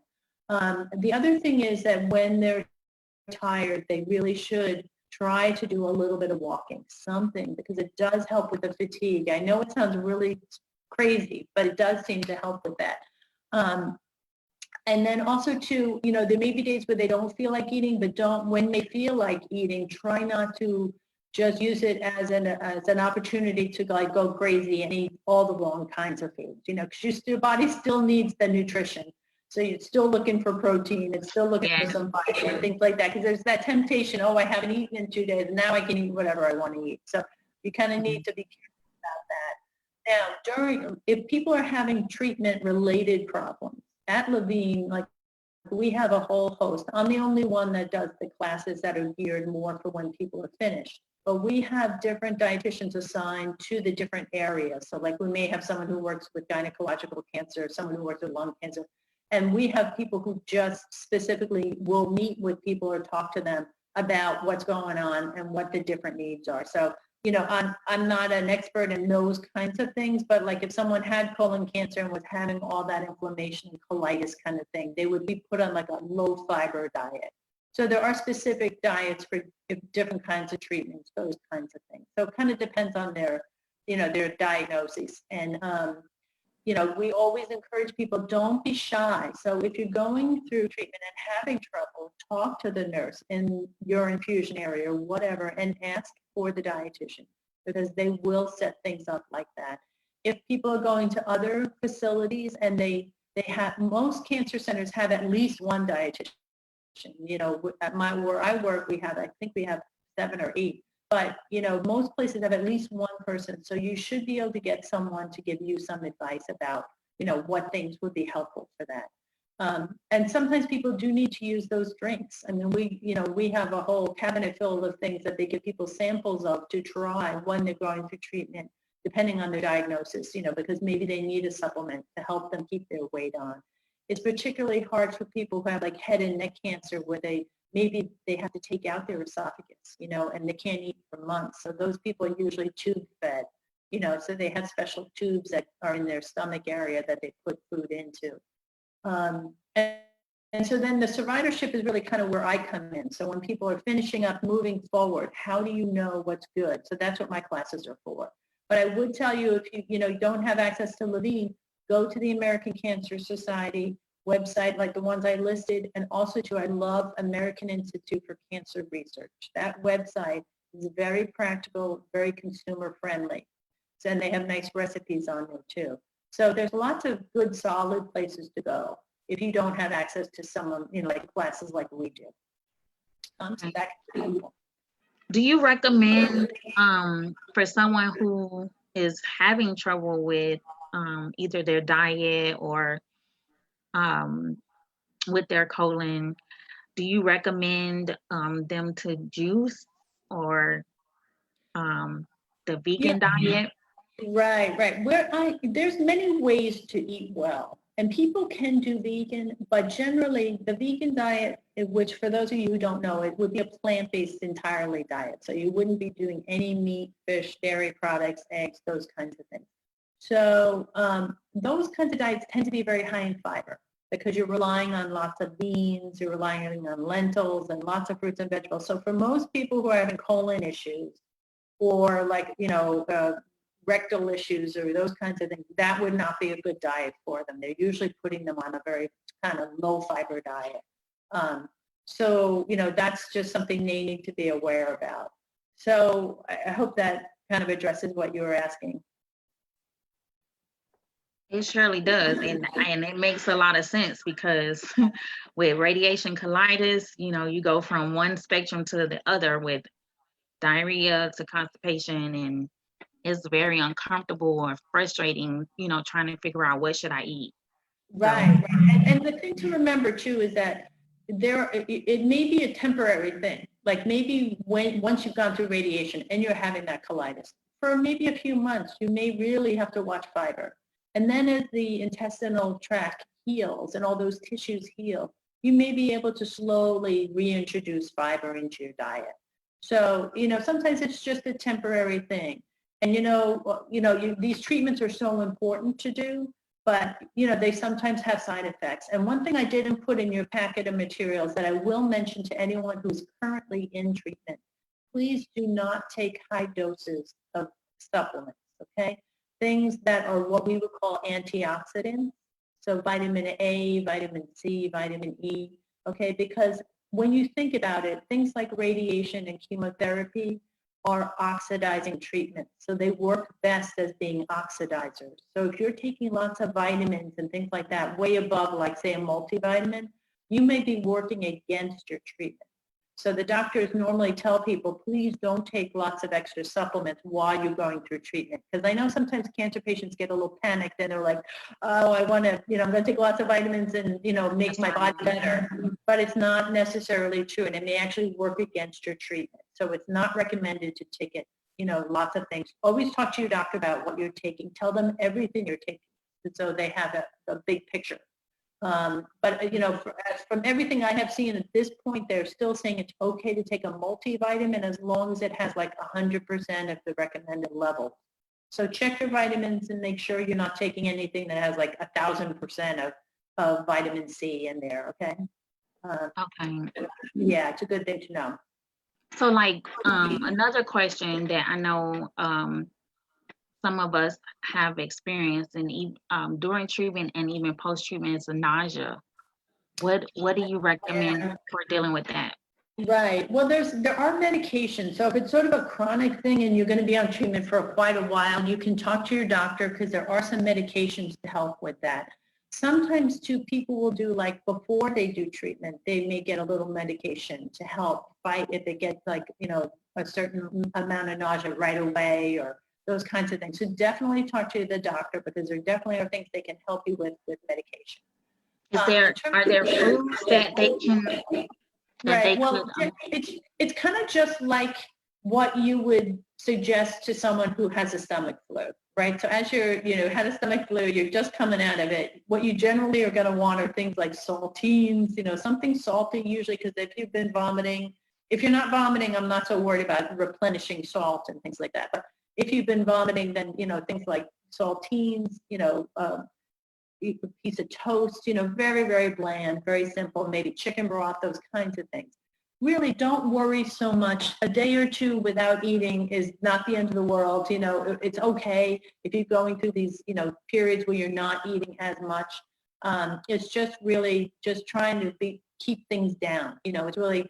The other thing is that when they're tired, they really should try to do a little bit of walking, something, because it does help with the fatigue. I know it sounds really crazy, but it does seem to help with that. And then also too, there may be days where they don't feel like eating, but when they feel like eating, try not to just use it as an opportunity to like go crazy and eat all the wrong kinds of foods, because your body still needs the nutrition. So you're still looking for protein, it's still looking for some fiber and things like that, because there's that temptation, oh, I haven't eaten in 2 days, now I can eat whatever I want to eat. So you kind of need to be careful about that. Now, if people are having treatment-related problems, at Levine, like we have a whole host. I'm the only one that does the classes that are geared more for when people are finished. But we have different dietitians assigned to the different areas. So like we may have someone who works with gynecological cancer, someone who works with lung cancer. And we have people who just specifically will meet with people or talk to them about what's going on and what the different needs are. So, I'm not an expert in those kinds of things, but like if someone had colon cancer and was having all that inflammation and colitis kind of thing, they would be put on like a low fiber diet. So there are specific diets for different kinds of treatments, those kinds of things. So it kind of depends on their diagnoses. And, we always encourage people, don't be shy. So if you're going through treatment and having trouble, talk to the nurse in your infusion area or whatever and ask for the dietitian, because they will set things up like that. If people are going to other facilities and they have, most cancer centers have at least one dietitian. At where I work, I think we have 7 or 8. But, most places have at least one person. So you should be able to get someone to give you some advice about, what things would be helpful for that. And sometimes people do need to use those drinks. I mean, we have a whole cabinet filled of things that they give people samples of to try when they're going through treatment, depending on their diagnosis, because maybe they need a supplement to help them keep their weight on. It's particularly hard for people who have like head and neck cancer where maybe they have to take out their esophagus, and they can't eat for months. So those people are usually tube fed, so they have special tubes that are in their stomach area that they put food into. And so then the survivorship is really kind of where I come in. So when people are finishing up, moving forward, how do you know what's good? So that's what my classes are for. But I would tell you, if you don't have access to Levine, go to the American Cancer Society website like the ones I listed, and also I love American Institute for Cancer Research. That website is very practical, very consumer friendly. And they have nice recipes on there too. So there's lots of good, solid places to go if you don't have access to someone, like classes like we do. So that can be helpful. Do you recommend for someone who is having trouble with either their diet or with their colon, do you recommend them to juice or the vegan diet? Right. There's many ways to eat well, and people can do vegan, but generally the vegan diet, which for those of you who don't know, it would be a plant-based entirely diet. So you wouldn't be doing any meat, fish, dairy products, eggs, those kinds of things. So those kinds of diets tend to be very high in fiber because you're relying on lots of beans, you're relying on lentils and lots of fruits and vegetables. So for most people who are having colon issues or rectal issues or those kinds of things, that would not be a good diet for them. They're usually putting them on a very kind of low fiber diet. So that's just something they need to be aware about. So I hope that kind of addresses what you were asking. It surely does, and it makes a lot of sense because with radiation colitis, you go from one spectrum to the other with diarrhea to constipation, and it's very uncomfortable or frustrating, trying to figure out what should I eat. Right. And the thing to remember too is that it may be a temporary thing. Like maybe once you've gone through radiation and you're having that colitis, for maybe a few months, you may really have to watch fiber. And then as the intestinal tract heals and all those tissues heal, you may be able to slowly reintroduce fiber into your diet. So, sometimes it's just a temporary thing. And, these treatments are so important to do, but, they sometimes have side effects. And one thing I didn't put in your packet of materials that I will mention to anyone who's currently in treatment, please do not take high doses of supplements, okay? Things that are what we would call antioxidants. So vitamin A, vitamin C, vitamin E, okay? Because when you think about it, things like radiation and chemotherapy are oxidizing treatments. So they work best as being oxidizers. So if you're taking lots of vitamins and things like that, way above, like say a multivitamin, you may be working against your treatment. So the doctors normally tell people, please don't take lots of extra supplements while you're going through treatment. Because I know sometimes cancer patients get a little panicked and they're like, oh, I want to, I'm going to take lots of vitamins and, make my body better. But it's not necessarily true. And it may actually work against your treatment. So it's not recommended to take it, lots of things. Always talk to your doctor about what you're taking. Tell them everything you're taking so they have a big picture. But, from everything I have seen at this point, they're still saying it's okay to take a multivitamin as long as it has like 100% of the recommended level. So check your vitamins and make sure you're not taking anything that has like 1,000% of vitamin C in there, okay? Okay. Yeah, it's a good thing to know. So like another question that I know some of us have experienced and during treatment and even post-treatment is a nausea. What do you recommend for dealing with that? Right. Well, there are medications. So if it's sort of a chronic thing and you're going to be on treatment for quite a while, you can talk to your doctor because there are some medications to help with that. Sometimes too, people will do like before they do treatment, they may get a little medication to help fight if they get like, a certain amount of nausea right away or those kinds of things. So definitely talk to the doctor because there definitely are things they can help you with medication. Are there foods that they can Right. Well, it's kind of just like what you would suggest to someone who has a stomach flu, right? So as you're, had a stomach flu, you're just coming out of it. What you generally are going to want are things like saltines, something salty usually, because if you've been vomiting, if you're not vomiting, I'm not so worried about replenishing salt and things like that. But if you've been vomiting, then, things like saltines, a piece of toast, very, very bland, very simple, maybe chicken broth, those kinds of things. Really don't worry so much. A day or two without eating is not the end of the world. It's okay if you're going through these, periods where you're not eating as much. It's just really just trying to keep things down. It's really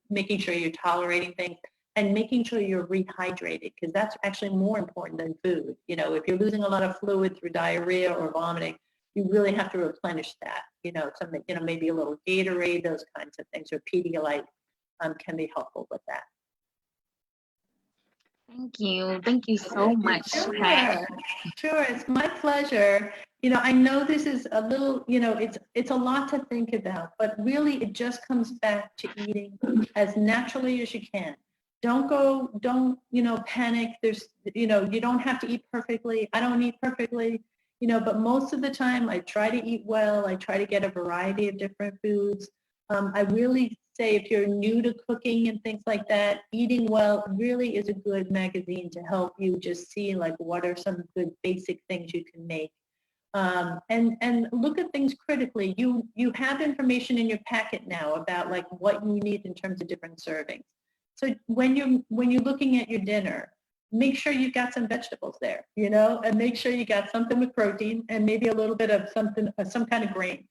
making sure you're tolerating things and making sure you're rehydrated because that's actually more important than food. If you're losing a lot of fluid through diarrhea or vomiting, you really have to replenish that. Something, maybe a little Gatorade, those kinds of things, or Pedialyte can be helpful with that. Thank you. Thank you so much, Pat. Sure. It's my pleasure. I know this is a little, it's a lot to think about, but really it just comes back to eating as naturally as you can. Don't panic. There's, you don't have to eat perfectly. I don't eat perfectly, but most of the time I try to eat well. I try to get a variety of different foods. I really say if you're new to cooking and things like that, Eating Well really is a good magazine to help you just see like what are some good basic things you can make. And look at things critically. You have information in your packet now about like what you need in terms of different servings. So when you're looking at your dinner, make sure you've got some vegetables there, and make sure you got something with protein and maybe a little bit of some kind of grain,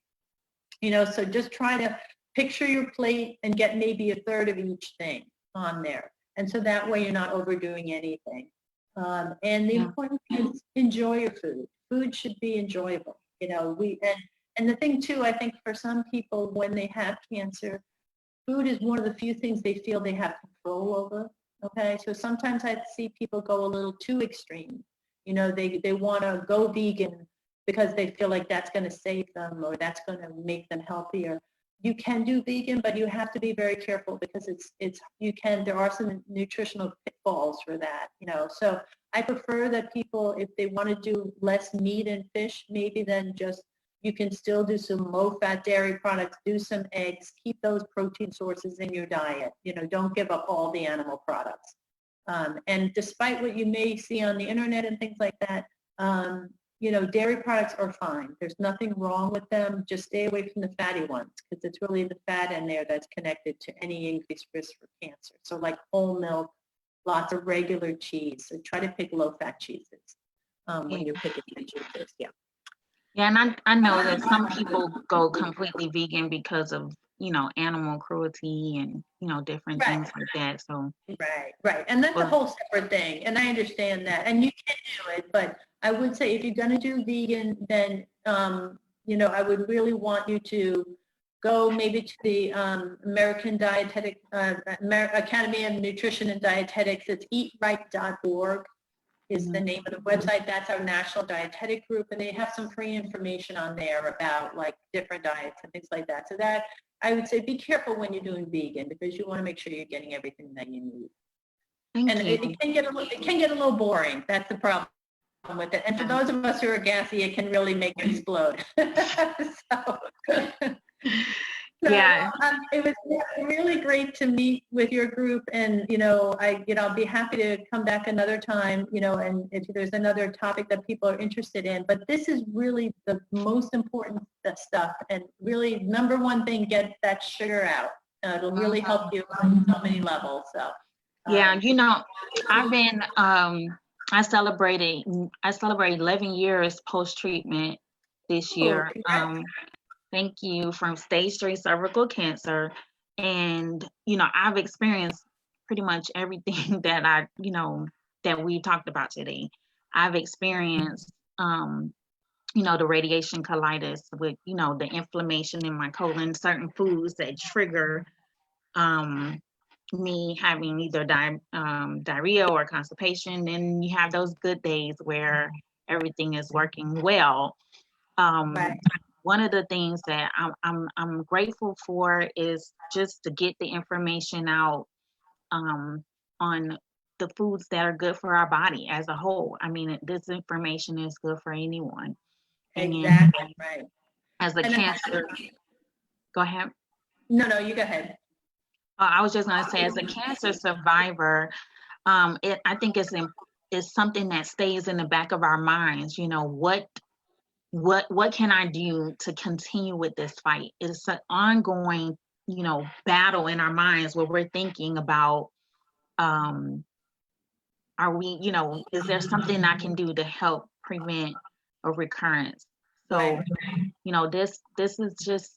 so just try to picture your plate and get maybe a third of each thing on there. And so that way you're not overdoing anything. And the important thing is enjoy your food. Food should be enjoyable. And the thing too, I think for some people when they have cancer, food is one of the few things they feel they have control over. Okay, so sometimes I see people go a little too extreme. They want to go vegan because they feel like that's going to save them or that's going to make them healthier. You can do vegan, but you have to be very careful because there are some nutritional pitfalls for that, So I prefer that people, if they want to do less meat and fish, maybe then just You can still do some low-fat dairy products, do some eggs, keep those protein sources in your diet. Don't give up all the animal products. And despite what you may see on the internet and things like that, dairy products are fine. There's nothing wrong with them. Just stay away from the fatty ones because it's really the fat in there that's connected to any increased risk for cancer. So like whole milk, lots of regular cheese. So try to pick low-fat cheeses when you're picking your cheeses. Yeah. Yeah, and I know that some people go completely vegan because of, animal cruelty and, different things like that. So Right. And that's a whole separate thing. And I understand that. And you can do it, but I would say if you're going to do vegan, then, I would really want you to go maybe to the American Dietetic, Academy of Nutrition and Dietetics. It's eatright.org. is the name of the website. That's our national dietetic group, and they have some free information on there about like different diets and things like that. So that I would say be careful when you're doing vegan because you want to make sure you're getting everything that you need. It can get a little boring. That's the problem with it. And for those of us who are gassy, it can really make it explode. It was really great to meet with your group, and I'll be happy to come back another time, and if there's another topic that people are interested in. But this is really the most important stuff, and really number one thing, get that sugar out. It'll really help you on so many levels. So I've been I celebrated 11 years post-treatment this year. Thank you, from stage 3 cervical cancer. And, I've experienced pretty much everything that that we talked about today. I've experienced, the radiation colitis with, the inflammation in my colon, certain foods that trigger me having either diarrhea or constipation. And you have those good days where everything is working well. One of the things that I'm grateful for is just to get the information out on the foods that are good for our body as a whole. I mean, this information is good for anyone. Exactly, right. As a cancer, go ahead. No, you go ahead. I was just going to say, as a cancer survivor, I think it's something that stays in the back of our minds. What can I do to continue with this fight? It's an ongoing, battle in our minds where we're thinking about, are we, is there something I can do to help prevent a recurrence? So, this is just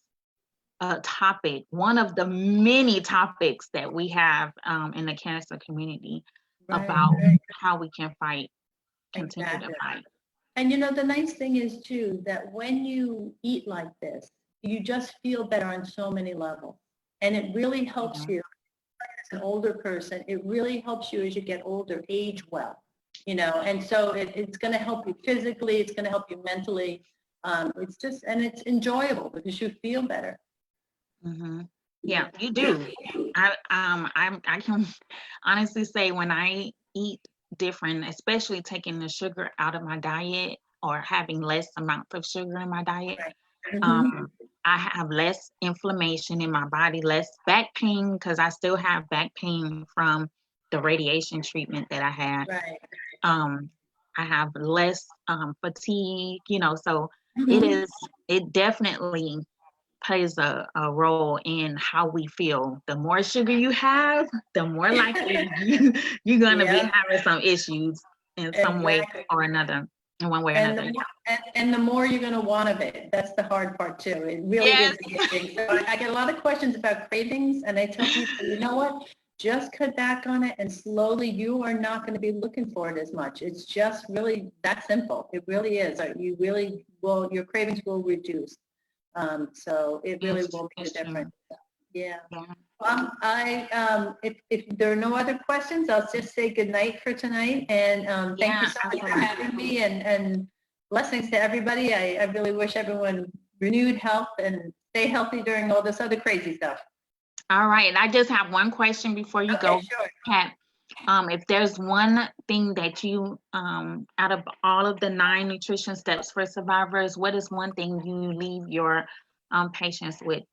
a topic, one of the many topics that we have in the cancer community about how we can continue to fight. And the nice thing is too, that when you eat like this, you just feel better on so many levels. And it really helps you as an older person. It really helps you as you get older, age well, and so it's going to help you physically. It's going to help you mentally. And it's enjoyable because you feel better. Mm-hmm. Yeah, you do. I can honestly say when I eat different, especially taking the sugar out of my diet or having less amounts of sugar in my diet, I have less inflammation in my body, less back pain, because I still have back pain from the radiation treatment that I had. I have less fatigue, so it definitely plays a role in how we feel. The more sugar you have, the more likely you're going to be having some issues in some way or another, in one way or another. And the more you're going to want of it. That's the hard part too. It really is addicting. So I get a lot of questions about cravings, and I tell people, you know what? Just cut back on it, and slowly you are not going to be looking for it as much. It's just really that simple. It really is. You really will. Your cravings will reduce. So it really will make a difference. Yeah. If there are no other questions, I'll just say good night for tonight. And thank you so much for having me, and blessings to everybody. I really wish everyone renewed health and stay healthy during all this other crazy stuff. All right. And I just have one question before you go, sure. Pat. If there's one thing that you, out of all of the 9 nutrition steps for survivors, what is one thing you leave your patients with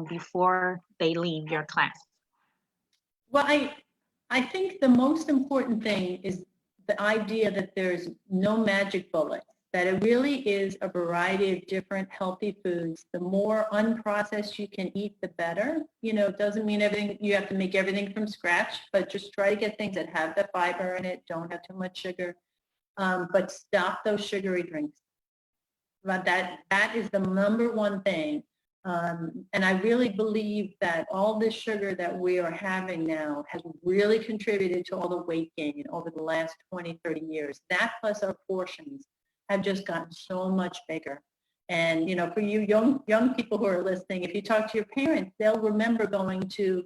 before they leave your class? Well, I think the most important thing is the idea that there's no magic bullet, that it really is a variety of different healthy foods. The more unprocessed you can eat, the better. You know, it doesn't mean everything, you have to make everything from scratch, but just try to get things that have the fiber in it, don't have too much sugar, but stop those sugary drinks. But that is the number one thing. And I really believe that all this sugar that we are having now has really contributed to all the weight gain over the last 20, 30 years. That plus our portions have just gotten so much bigger. And, you know, for you young people who are listening, if you talk to your parents, they'll remember going to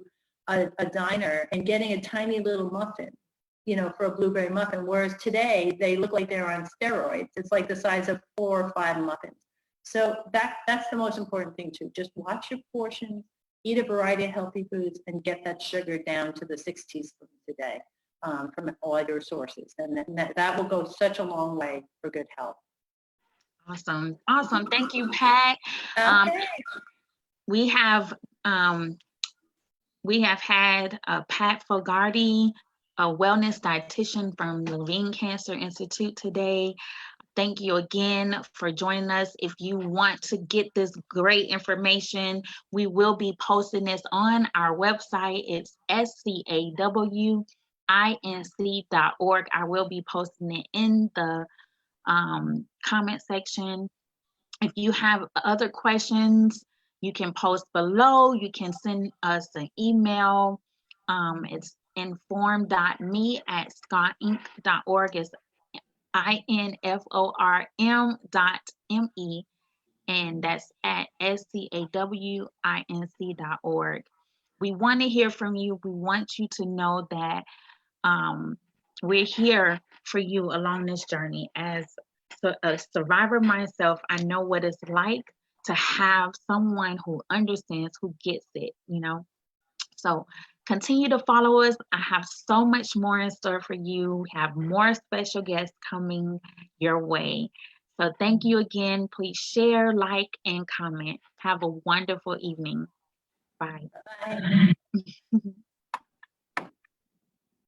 a diner and getting a tiny little muffin, you know, for a blueberry muffin, whereas today they look like they're on steroids. It's like the size of 4 or 5 muffins. So that's the most important thing too. Just watch your portions, eat a variety of healthy foods, and get that sugar down to the 6 teaspoons a day from all your sources. And that will go such a long way for good health. Awesome. Awesome. Thank you, Pat. Okay. We have had Pat Fogarty, a wellness dietitian from Levine Cancer Institute today. Thank you again for joining us. If you want to get this great information, we will be posting this on our website. It's SCAWinc.org. I will be posting it in the comment section. If you have other questions, you can post below. You can send us an email. It's inform.me@scotinc.org. It's inform.me, and that's at SCAWinc.org. We want to hear from you. We want you to know that we're here for you along this journey. As a survivor myself, I know what it's like to have someone who understands, who gets it, you know. So continue to follow us. I have so much more in store for you. We have more special guests coming your way. So thank you again. Please share, like, and comment. Have a wonderful evening. Bye. Bye.